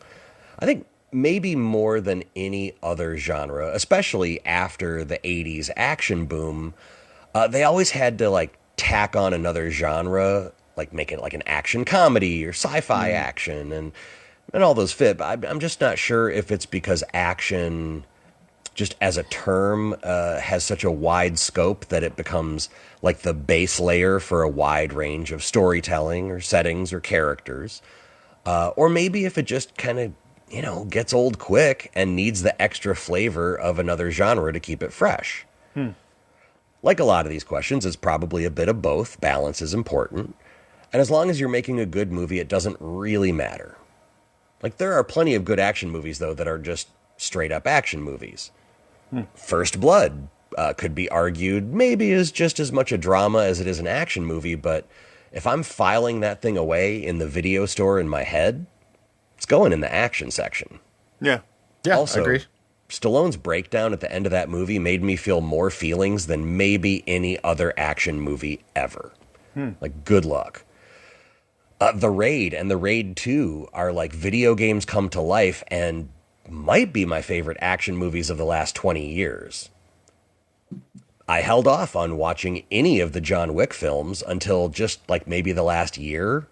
S5: I think maybe more than any other genre, especially after the 80s action boom, they always had to like tack on another genre, like make it like an action comedy or sci-fi action, and all those fit. But I'm just not sure if it's because action, just as a term, has such a wide scope that it becomes like the base layer for a wide range of storytelling or settings or characters. Or maybe if it just kind of, gets old quick and needs the extra flavor of another genre to keep it fresh. Like a lot of these questions, it's probably a bit of both. Balance is important. And as long as you're making a good movie, it doesn't really matter. Like, there are plenty of good action movies, though, that are just straight-up action movies. First Blood could be argued maybe is just as much a drama as it is an action movie, but if I'm filing that thing away in the video store in my head, it's going in the action section.
S2: Yeah.
S1: Yeah,
S5: also,
S1: I agree.
S5: Stallone's breakdown at the end of that movie made me feel more feelings than maybe any other action movie ever. Like, good luck. The Raid and The Raid 2 are like video games come to life and might be my favorite action movies of the last 20 years. I held off on watching any of the John Wick films until just like maybe the last year.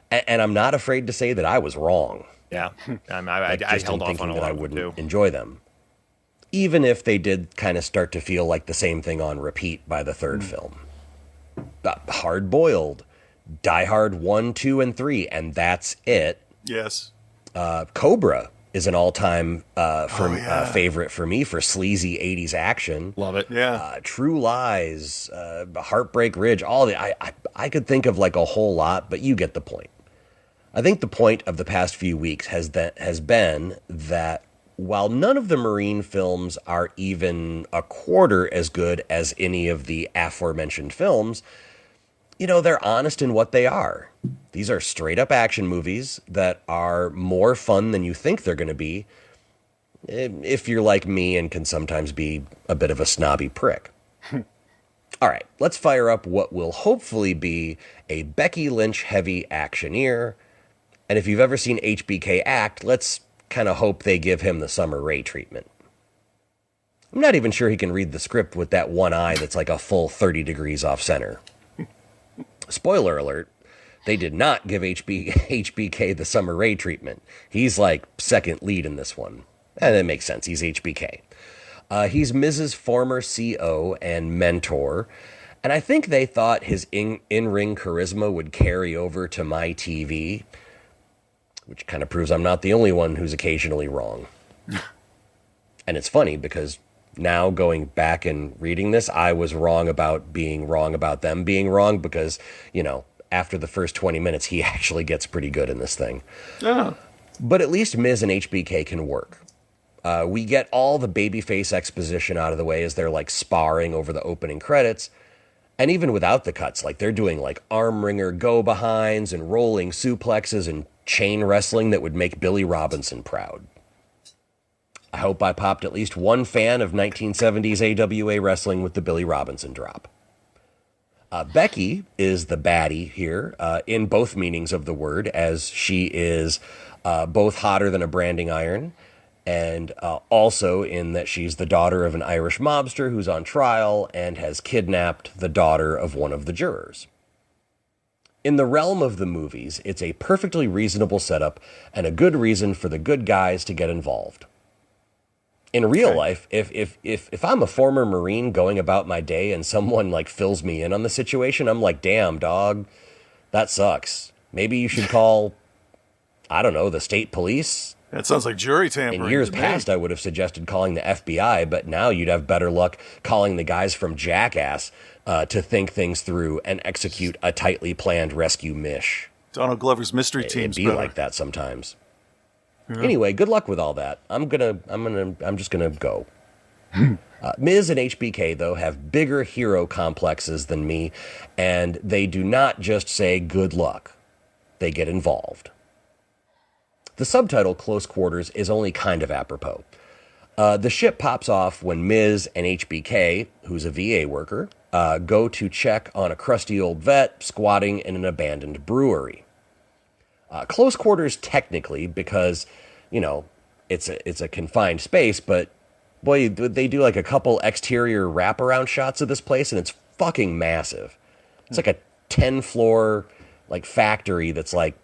S5: And I'm not afraid to say that I was wrong.
S1: Yeah, I held off on a lot
S5: I
S1: of them
S5: wouldn't
S1: too.
S5: enjoy them. Even if they did kind of start to feel like the same thing on repeat by the third film. Hard Boiled, Die Hard 1, 2, and 3, and that's it.
S2: Yes.
S5: Cobra is an all-time favorite for me for sleazy 80s action.
S1: Love it.
S2: Yeah.
S5: True Lies, Heartbreak Ridge, I could think of like a whole lot, but you get the point. I think the point of the past few weeks has been that while none of the Marine films are even a quarter as good as any of the aforementioned films, they're honest in what they are. These are straight-up action movies that are more fun than you think they're going to be, if you're like me and can sometimes be a bit of a snobby prick. All right, let's fire up what will hopefully be a Becky Lynch heavy actioneer. And if you've ever seen HBK act, let's kind of hope they give him the Summer Rae treatment. I'm not even sure he can read the script with that one eye that's like a full 30 degrees off center. Spoiler alert, they did not give HBK the Summer Rae treatment. He's like second lead in this one. And it makes sense, he's HBK. He's Miz's former CO and mentor, and I think they thought his in-ring charisma would carry over to my TV, which kind of proves I'm not the only one who's occasionally wrong. And it's funny because now going back and reading this, I was wrong about being wrong about them being wrong because, you know, after the first 20 minutes, he actually gets pretty good in this thing.
S2: Oh.
S5: But at least Miz and HBK can work. We get all the babyface exposition out of the way as they're like sparring over the opening credits. And even without the cuts, like they're doing like arm wringer go behinds and rolling suplexes and chain wrestling that would make Billy Robinson proud. I hope I popped at least one fan of 1970s AWA wrestling with the Billy Robinson drop. Becky is the baddie here in both meanings of the word, as she is both hotter than a branding iron, and also in that she's the daughter of an Irish mobster who's on trial and has kidnapped the daughter of one of the jurors. In the realm of the movies, it's a perfectly reasonable setup and a good reason for the good guys to get involved. In real life, if I'm a former Marine going about my day and someone like fills me in on the situation, I'm like, damn, dog, that sucks. Maybe you should call, I don't know, the state police.
S2: That sounds like jury tampering.
S5: In years past, I would have suggested calling the FBI, but now you'd have better luck calling the guys from Jackass to think things through and execute a tightly planned rescue mish.
S2: Donald Glover's mystery team's
S5: It'd be
S2: better.
S5: like that sometimes. Yeah. Anyway, good luck with all that. I'm just gonna go. Miz and HBK though have bigger hero complexes than me, and they do not just say good luck; they get involved. The subtitle "Close Quarters" is only kind of apropos. The ship pops off when Miz and HBK, who's a VA worker, go to check on a crusty old vet squatting in an abandoned brewery. Close quarters technically because, you know, it's a confined space, but boy, they do like a couple exterior wraparound shots of this place and it's fucking massive. It's like a 10-floor like factory that's like,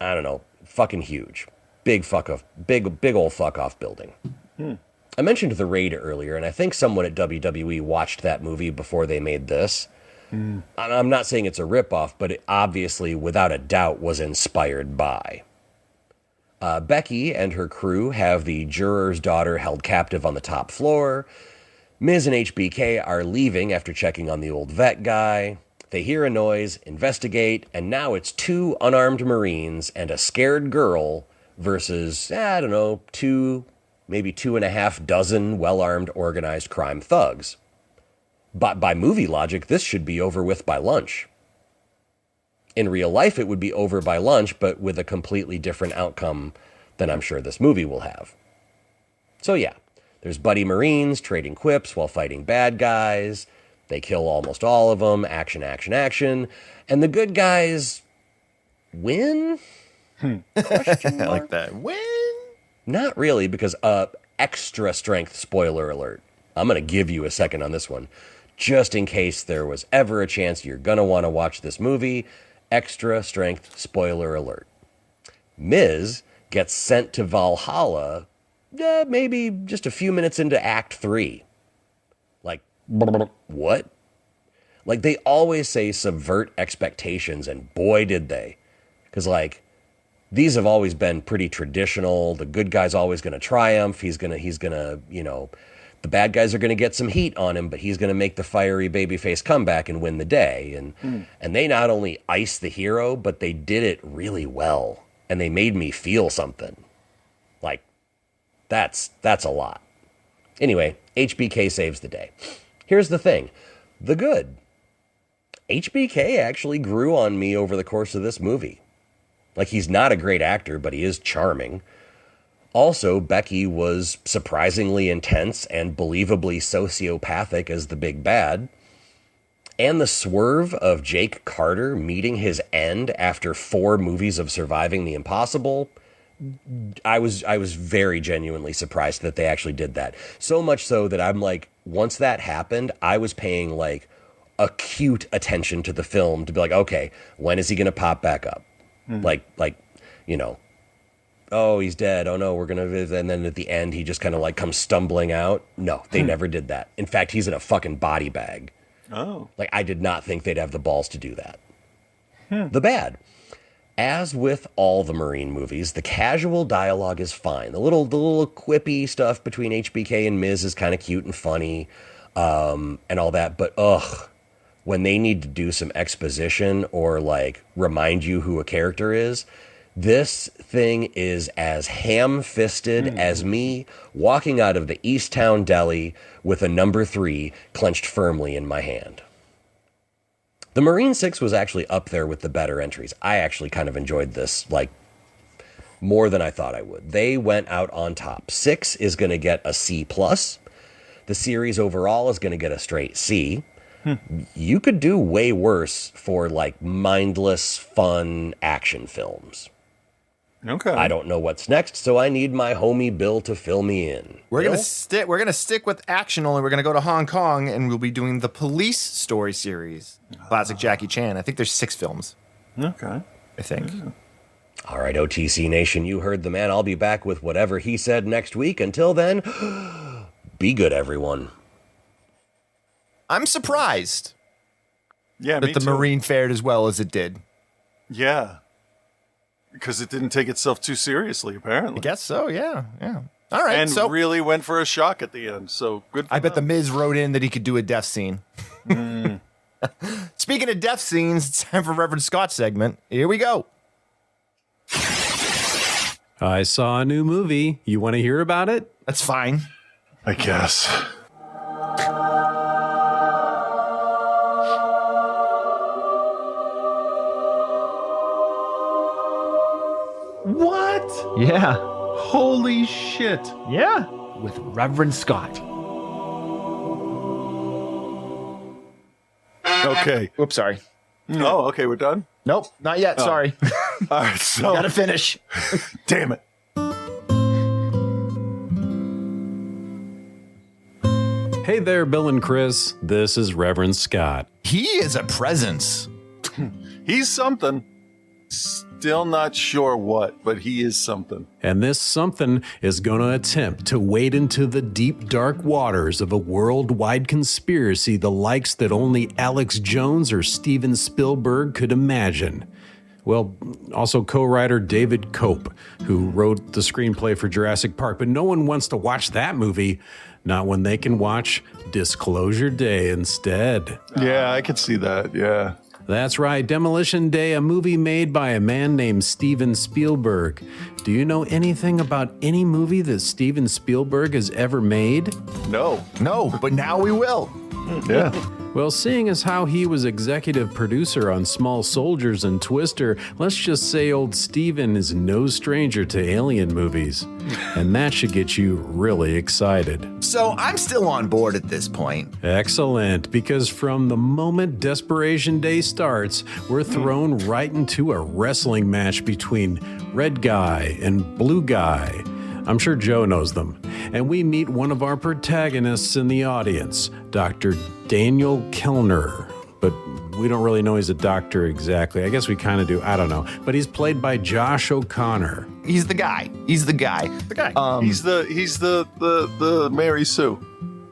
S5: I don't know, fucking huge. Big old fuck off building. I mentioned The Raid earlier, and I think someone at WWE watched that movie before they made this. I'm not saying it's a ripoff, but it obviously, without a doubt, was inspired by. Becky and her crew have the juror's daughter held captive on the top floor. Miz and HBK are leaving after checking on the old vet guy. They hear a noise, investigate, and now it's two unarmed Marines and a scared girl versus, I don't know, maybe 2.5 dozen well-armed organized crime thugs. But by movie logic, this should be over with by lunch. In real life, it would be over by lunch, but with a completely different outcome than I'm sure this movie will have. So yeah, there's buddy Marines trading quips while fighting bad guys. They kill almost all of them. Action, action, action. And the good guys win? Question mark?
S1: I like that. Win?
S5: Not really, because extra strength spoiler alert. I'm going to give you a second on this one. Just in case there was ever a chance you're going to want to watch this movie, extra strength spoiler alert. Miz gets sent to Valhalla maybe just a few minutes into Act 3. Like, what? Like, they always say subvert expectations, and boy, did they. Because, like, these have always been pretty traditional. The good guy's always going to triumph. He's gonna, you know, the bad guys are going to get some heat on him, but he's going to make the fiery babyface comeback and win the day. And they not only iced the hero, but they did it really well. And they made me feel something. Like, that's a lot. Anyway, HBK saves the day. Here's the thing. The good. HBK actually grew on me over the course of this movie. Like, he's not a great actor, but he is charming. Also, Becky was surprisingly intense and believably sociopathic as the big bad. And the swerve of Jake Carter meeting his end after 4 movies of surviving the impossible, I was very genuinely surprised that they actually did that. So much so that I'm like, once that happened, I was paying like acute attention to the film to be like, okay, when is he going to pop back up? Like, you know, oh, he's dead. Oh no, we're going to, and then at the end, he just kind of like comes stumbling out. No, they never did that. In fact, he's in a fucking body bag.
S2: Oh.
S5: Like, I did not think they'd have the balls to do that. The bad. As with all the Marine movies, the casual dialogue is fine. The little quippy stuff between HBK and Miz is kind of cute and funny, and all that. But when they need to do some exposition or like remind you who a character is, this thing is as ham-fisted as me walking out of the Easttown Deli with a number 3 clenched firmly in my hand. The Marine 6 was actually up there with the better entries. I actually kind of enjoyed this, like, more than I thought I would. They went out on top. 6 is going to get a C+. The series overall is going to get a straight C. You could do way worse for, like, mindless, fun action films.
S2: Okay.
S5: I don't know what's next, so I need my homie Bill to fill me in.
S1: We're
S5: Bill?
S1: gonna stick with action only. We're gonna go to Hong Kong, and we'll be doing the Police Story series, classic Jackie Chan. I think there's 6 films.
S2: Okay.
S1: I think.
S5: All right, OTC Nation, you heard the man. I'll be back with whatever he said next week. Until then, be good, everyone.
S1: I'm surprised
S2: Yeah,
S1: that
S2: me
S1: the
S2: too.
S1: Marine fared as well as it did.
S2: Yeah. Because it didn't take itself too seriously, apparently.
S1: I guess so. Yeah. All right.
S2: And
S1: so
S2: really went for a shock at the end. So good for
S1: I bet the
S2: them.
S1: Miz wrote in that he could do a death scene. Speaking of death scenes, it's time for Reverend Scott's segment. Here we go.
S6: I saw a new movie. You want to hear about it?
S1: That's fine.
S2: I guess.
S1: What?
S7: Yeah.
S2: Holy shit.
S7: Yeah. With Reverend Scott.
S2: Okay.
S1: Oops, sorry.
S2: Oh, okay, we're done?
S1: Nope, not yet. Sorry.
S2: All right, so.
S1: Gotta finish.
S2: Damn it.
S6: Hey there, Bill and Chris. This is Reverend Scott.
S1: He is a presence.
S2: He's something. Still not sure what, but he is something.
S6: And this something is going to attempt to wade into the deep, dark waters of a worldwide conspiracy, the likes that only Alex Jones or Steven Spielberg could imagine. Well, also co-writer David Cope, who wrote the screenplay for Jurassic Park, but no one wants to watch that movie, not when they can watch Disclosure Day instead.
S2: Yeah, I could see that. Yeah.
S6: That's right, Demolition Day, a movie made by a man named Steven Spielberg. Do you know anything about any movie that Steven Spielberg has ever made?
S2: No.
S1: No, but now we will.
S2: Yeah.
S6: Well, seeing as how he was executive producer on Small Soldiers and Twister, let's just say old Steven is no stranger to alien movies. And that should get you really excited.
S1: So I'm still on board at this point.
S6: Excellent, because from the moment Desperation Day starts, we're thrown right into a wrestling match between Red Guy and Blue Guy. I'm sure Joe knows them. And we meet one of our protagonists in the audience, Dr. Daniel Kellner. But we don't really know he's a doctor exactly. I guess we kind of do. I don't know. But he's played by Josh O'Connor.
S1: He's the guy. He's the guy.
S2: The guy. He's the Mary Sue.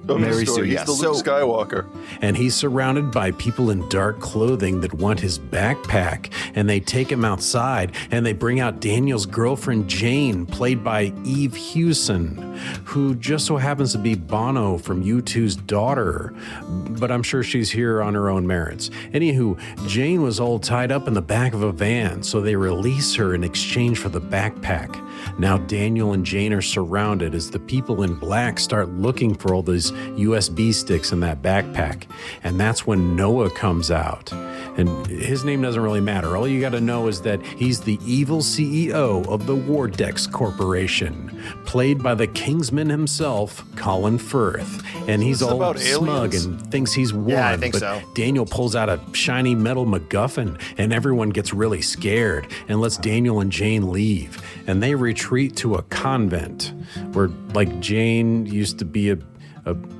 S2: of the
S1: Mary
S2: story.
S1: Sue,
S2: He's
S1: yes.
S2: the Luke Skywalker.
S6: And he's surrounded by people in dark clothing that want his backpack. And they take him outside and they bring out Daniel's girlfriend, Jane, played by Eve Hewson, who just so happens to be Bono from U2's daughter. But I'm sure she's here on her own merits. Anywho, Jane was all tied up in the back of a van, so they release her in exchange for the backpack. Now Daniel and Jane are surrounded as the people in black start looking for all these USB sticks in that backpack. And that's when Noah comes out. And his name doesn't really matter. All you got to know is that he's the evil CEO of the Vortex Corporation, played by the Kingsman himself, Colin Firth. And he's all
S2: about
S6: smug
S2: aliens?
S6: and thinks he's won.
S1: Yeah, I think
S6: but
S1: so.
S6: Daniel pulls out a shiny metal MacGuffin, and everyone gets really scared and lets Daniel and Jane leave. And they retreat to a convent where, like, Jane used to be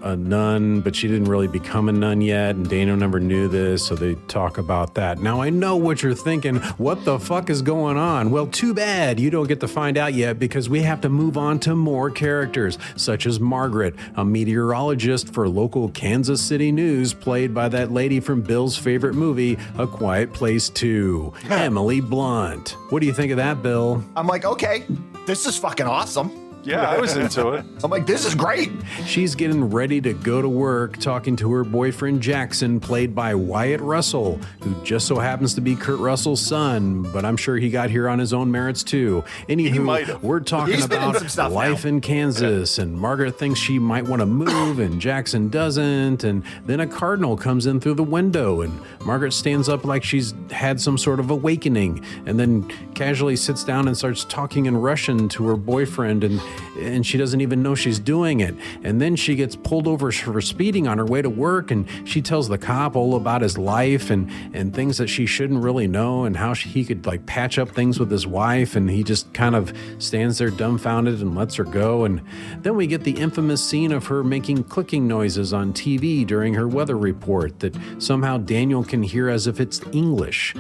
S6: a nun, but she didn't really become a nun yet, and Daniel never knew this, so they talk about that. Now, I know what you're thinking. What the fuck is going on? Well, too bad you don't get to find out yet, because we have to move on to more characters, such as Margaret, a meteorologist for local Kansas City news, played by that lady from Bill's favorite movie, A Quiet Place 2, Emily Blunt. What do you think of that, Bill?
S1: I'm like, okay, this is fucking awesome.
S2: Yeah, I was into it.
S1: I'm like, this is great.
S6: She's getting ready to go to work, talking to her boyfriend Jackson, played by Wyatt Russell, who just so happens to be Kurt Russell's son, but I'm sure he got here on his own merits too.
S2: might
S6: Anywho,
S2: have.
S6: we're talking
S1: He's been in
S6: about
S1: some stuff
S6: life
S1: now.
S6: in Kansas, and Margaret thinks she might want to move, and Jackson doesn't, and then a cardinal comes in through the window, and Margaret stands up like she's had some sort of awakening, and then casually sits down and starts talking in Russian to her boyfriend, and she doesn't even know she's doing it. And then she gets pulled over for speeding on her way to work, and she tells the cop all about his life and things that she shouldn't really know, and how he could like patch up things with his wife, and he just kind of stands there dumbfounded and lets her go. And then we get the infamous scene of her making clicking noises on TV during her weather report that somehow Daniel can hear as if it's English.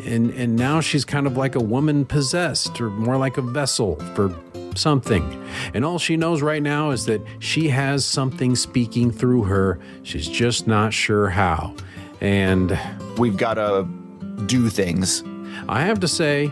S6: And now she's kind of like a woman possessed, or more like a vessel for something. And all she knows right now is that she has something speaking through her. She's just not sure how. And
S1: We've got to do things.
S6: I have to say,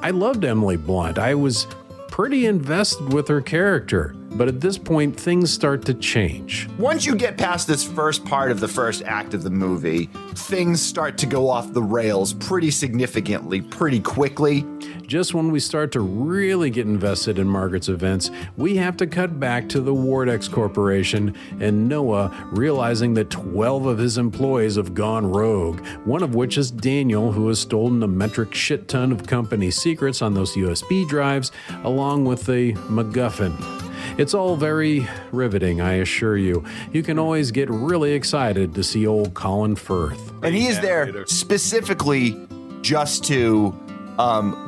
S6: I loved Emily Blunt. I was pretty invested with her character. But at this point, things start to change.
S1: Once you get past this first part of the first act of the movie, things start to go off the rails pretty significantly, pretty quickly.
S6: Just when we start to really get invested in Margaret's events, we have to cut back to the Vortex Corporation and Noah realizing that 12 of his employees have gone rogue, one of which is Daniel, who has stolen a metric shit ton of company secrets on those USB drives, along with the MacGuffin. It's all very riveting, I assure you. You can always get really excited to see old Colin Firth.
S1: And he is there
S2: Animator.
S1: specifically just to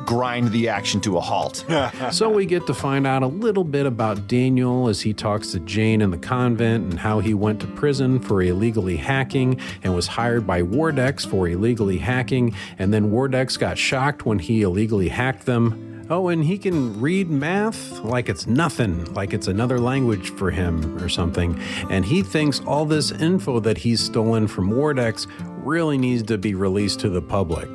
S1: grind the action to a halt.
S6: So we get to find out a little bit about Daniel as he talks to Jane in the convent, and how he went to prison for illegally hacking and was hired by Vortex for illegally hacking, and then Vortex got shocked when he illegally hacked them. Oh, and he can read math like it's nothing, like it's another language for him or something. And he thinks all this info that he's stolen from Vortex really needs to be released to the public.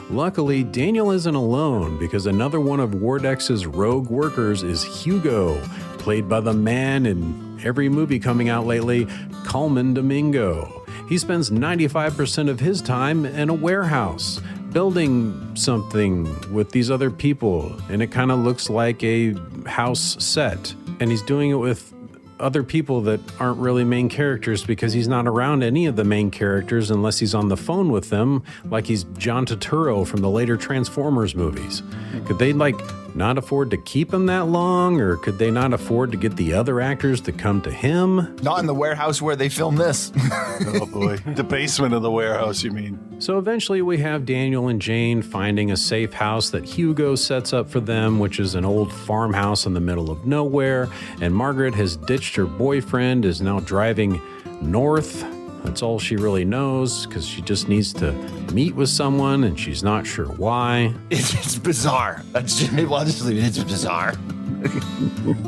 S6: Luckily, Daniel isn't alone, because another one of Vortex's rogue workers is Hugo, played by the man in every movie coming out lately, Coleman Domingo. He spends 95% of his time in a warehouse, building something with these other people, and it kind of looks like a house set. And he's doing it with other people that aren't really main characters, because he's not around any of the main characters unless he's on the phone with them, like he's John Turturro from the later Transformers movies. Could they not afford to keep him that long, or could they not afford to get the other actors to come to him?
S1: Not in the warehouse where they filmed this.
S2: Oh boy. The basement of the warehouse, you mean?
S6: So eventually we have Daniel and Jane finding a safe house that Hugo sets up for them, which is an old farmhouse in the middle of nowhere. And Margaret has ditched her boyfriend, is now driving north. That's all she really knows, because she just needs to meet with someone, and she's not sure why.
S1: It's bizarre. That's just, honestly, it's bizarre.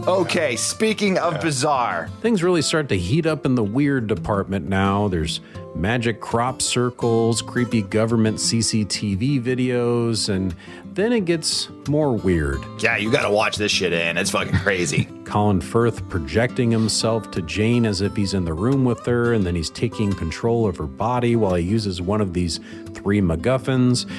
S1: Okay, speaking of bizarre.
S6: Things really start to heat up in the weird department now. There's magic crop circles, creepy government CCTV videos, and then it gets more weird.
S1: Yeah, you gotta watch this shit in. It's fucking crazy.
S6: Colin Firth projecting himself to Jane as if he's in the room with her, and then he's taking control of her body while he uses one of these 3 MacGuffins.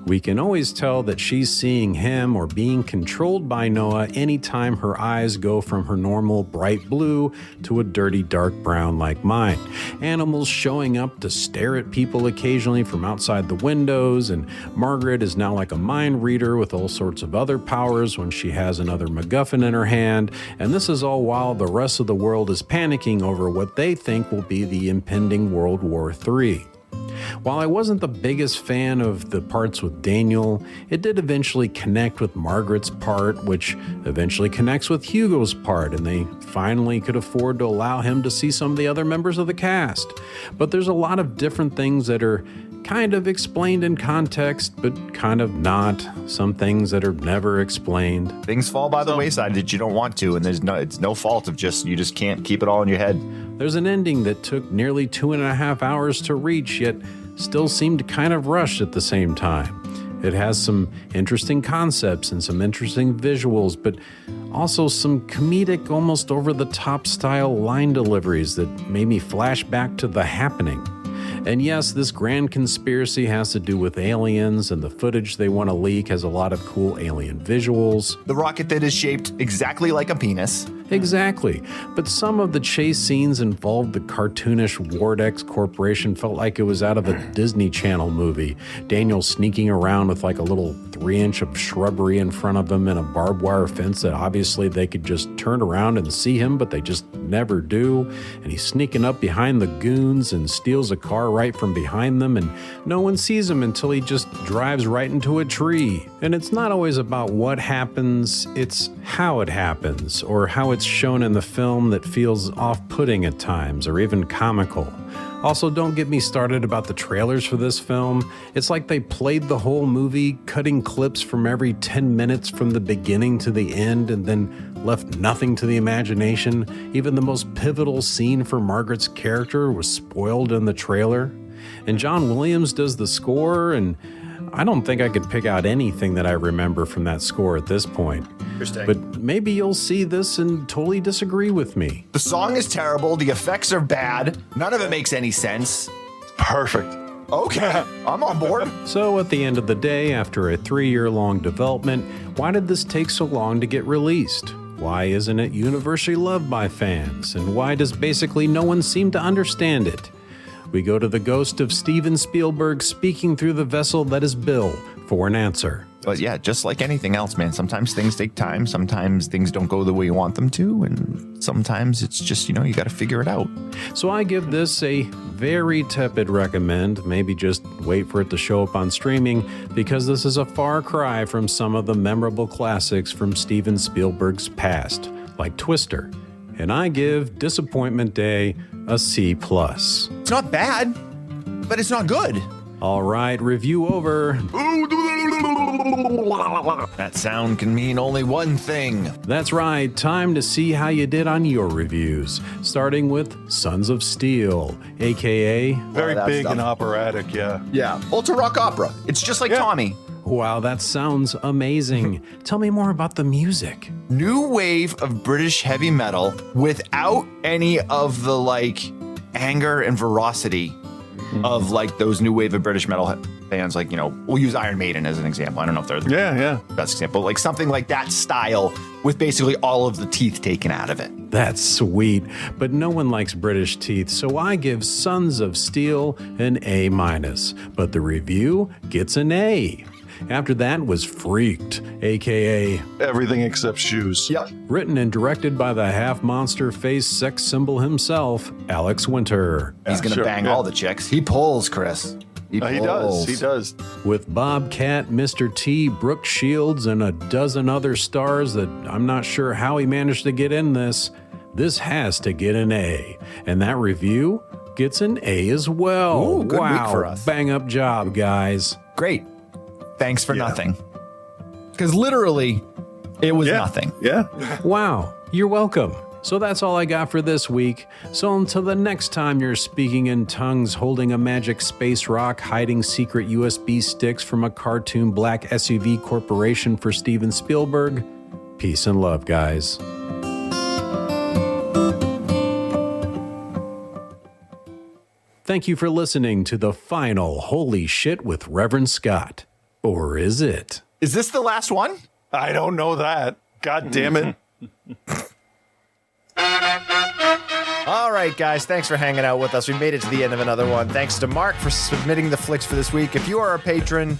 S6: We can always tell that she's seeing him or being controlled by Noah anytime her eyes go from her normal bright blue to a dirty dark brown like mine. Animals showing up to stare at people occasionally from outside the windows, and Margaret is now like a mind reader with all sorts of other powers when she has another MacGuffin in her hand, and this is all while the rest of the world is panicking over what they think will be the impending World War III. While I wasn't the biggest fan of the parts with Daniel, it did eventually connect with Margaret's part, which eventually connects with Hugo's part, and they finally could afford to allow him to see some of the other members of the cast. But there's a lot of different things that are kind of explained in context, but kind of not. Some things that are never explained.
S1: Things fall by the wayside that you don't want to, and it's no fault of you just can't keep it all in your head.
S6: There's an ending that took nearly 2.5 hours to reach, yet still seemed kind of rushed at the same time. It has some interesting concepts and some interesting visuals, but also some comedic, almost over-the-top style line deliveries that made me flash back to The Happening. And yes, this grand conspiracy has to do with aliens, and the footage they want to leak has a lot of cool alien visuals.
S1: The rocket that is shaped exactly like a penis.
S6: Exactly. But some of the chase scenes involved the cartoonish Wardex Corporation felt like it was out of a Disney Channel movie. Daniel sneaking around with like a little 3-inch of shrubbery in front of him and a barbed wire fence that obviously they could just turn around and see him, but they just never do. And he's sneaking up behind the goons and steals a car right from behind them, and no one sees him until he just drives right into a tree. And it's not always about what happens, it's how it happens, or how it's shown in the film that feels off-putting at times, or even comical. Also, don't get me started about the trailers for this film. It's like they played the whole movie, cutting clips from every 10 minutes from the beginning to the end, and then left nothing to the imagination. Even the most pivotal scene for Margaret's character was spoiled in the trailer. And John Williams does the score, and I don't think I could pick out anything that I remember from that score at this point.
S1: Interesting.
S6: But maybe you'll see this and totally disagree with me.
S1: The song is terrible. The effects are bad. None of it makes any sense.
S2: Perfect.
S1: Okay, I'm on board.
S6: So at the end of the day, after a 3-year-long development, why did this take so long to get released? Why isn't it universally loved by fans? And why does basically no one seem to understand it? We go to the ghost of Steven Spielberg speaking through the vessel that is Bill for an answer.
S1: But yeah, just like anything else, man, sometimes things take time. Sometimes things don't go the way you want them to. And sometimes it's just, you got to figure it out.
S6: So I give this a very tepid recommend. Maybe just wait for it to show up on streaming, because this is a far cry from some of the memorable classics from Steven Spielberg's past, like Twister. And I give Disappointment Day a C+.
S1: It's not bad, but it's not good.
S6: All right, review over.
S1: That sound can mean only one thing.
S6: That's right, time to see how you did on your reviews, starting with Sons of Steel, aka...
S2: Very
S1: that
S2: big
S1: stuff.
S2: and operatic, yeah.
S1: Yeah, ultra rock opera. It's just like
S2: Yeah.
S1: Tommy.
S6: Wow, that sounds amazing. Tell me more about the music.
S1: New wave of British heavy metal without any of the anger and ferocity of those new wave of British metal bands. We'll use Iron Maiden as an example. I don't know if they're the
S2: Yeah.
S1: best example. Something like that style with basically all of the teeth taken out of it.
S6: That's sweet, but no one likes British teeth, so I give Sons of Steel an A-. But the review gets an A. After that was Freaked, aka
S2: Everything except shoes.
S1: Yep.
S6: written and directed by the half-monster face sex symbol himself, Alex Winter.
S1: He's going to
S2: sure,
S1: bang
S2: yeah.
S1: all the chicks. He pulls, Chris. He pulls.
S2: He does.
S6: With Bobcat, Mr. T, Brooke Shields, and a dozen other stars that I'm not sure how he managed to get in this has to get an A. And that review gets an A as well.
S1: Ooh, good week
S6: wow,
S1: for us.
S6: Bang up job, guys.
S1: Great. Thanks for nothing. Because literally, it was nothing.
S2: Yeah.
S6: Wow, you're welcome. So that's all I got for this week. So until the next time you're speaking in tongues, holding a magic space rock, hiding secret USB sticks from a cartoon black SUV corporation for Steven Spielberg, peace and love, guys. Thank you for listening to the final Holy Shit with Reverend Scott. Or is it?
S1: Is this the last one?
S2: I don't know that. God damn it.
S1: All right, guys. Thanks for hanging out with us. We made it to the end of another one. Thanks to Mark for submitting the flicks for this week. If you are a patron,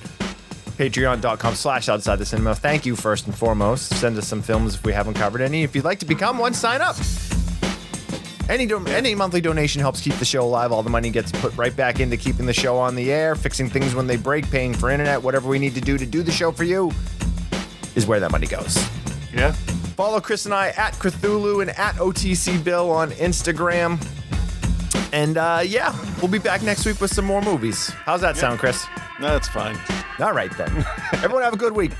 S1: patreon.com/outside the cinema. Thank you first and foremost. Send us some films if we haven't covered any. If you'd like to become one, sign up. Any monthly donation helps keep the show alive. All the money gets put right back into keeping the show on the air, fixing things when they break, paying for internet, whatever we need to do the show for you is where that money goes.
S2: Yeah.
S1: Follow Chris and I at Cthulhu and at OTC Bill on Instagram. And yeah, we'll be back next week with some more movies. How's that sound, Chris?
S2: That's fine.
S1: All right, then. Everyone have a good week.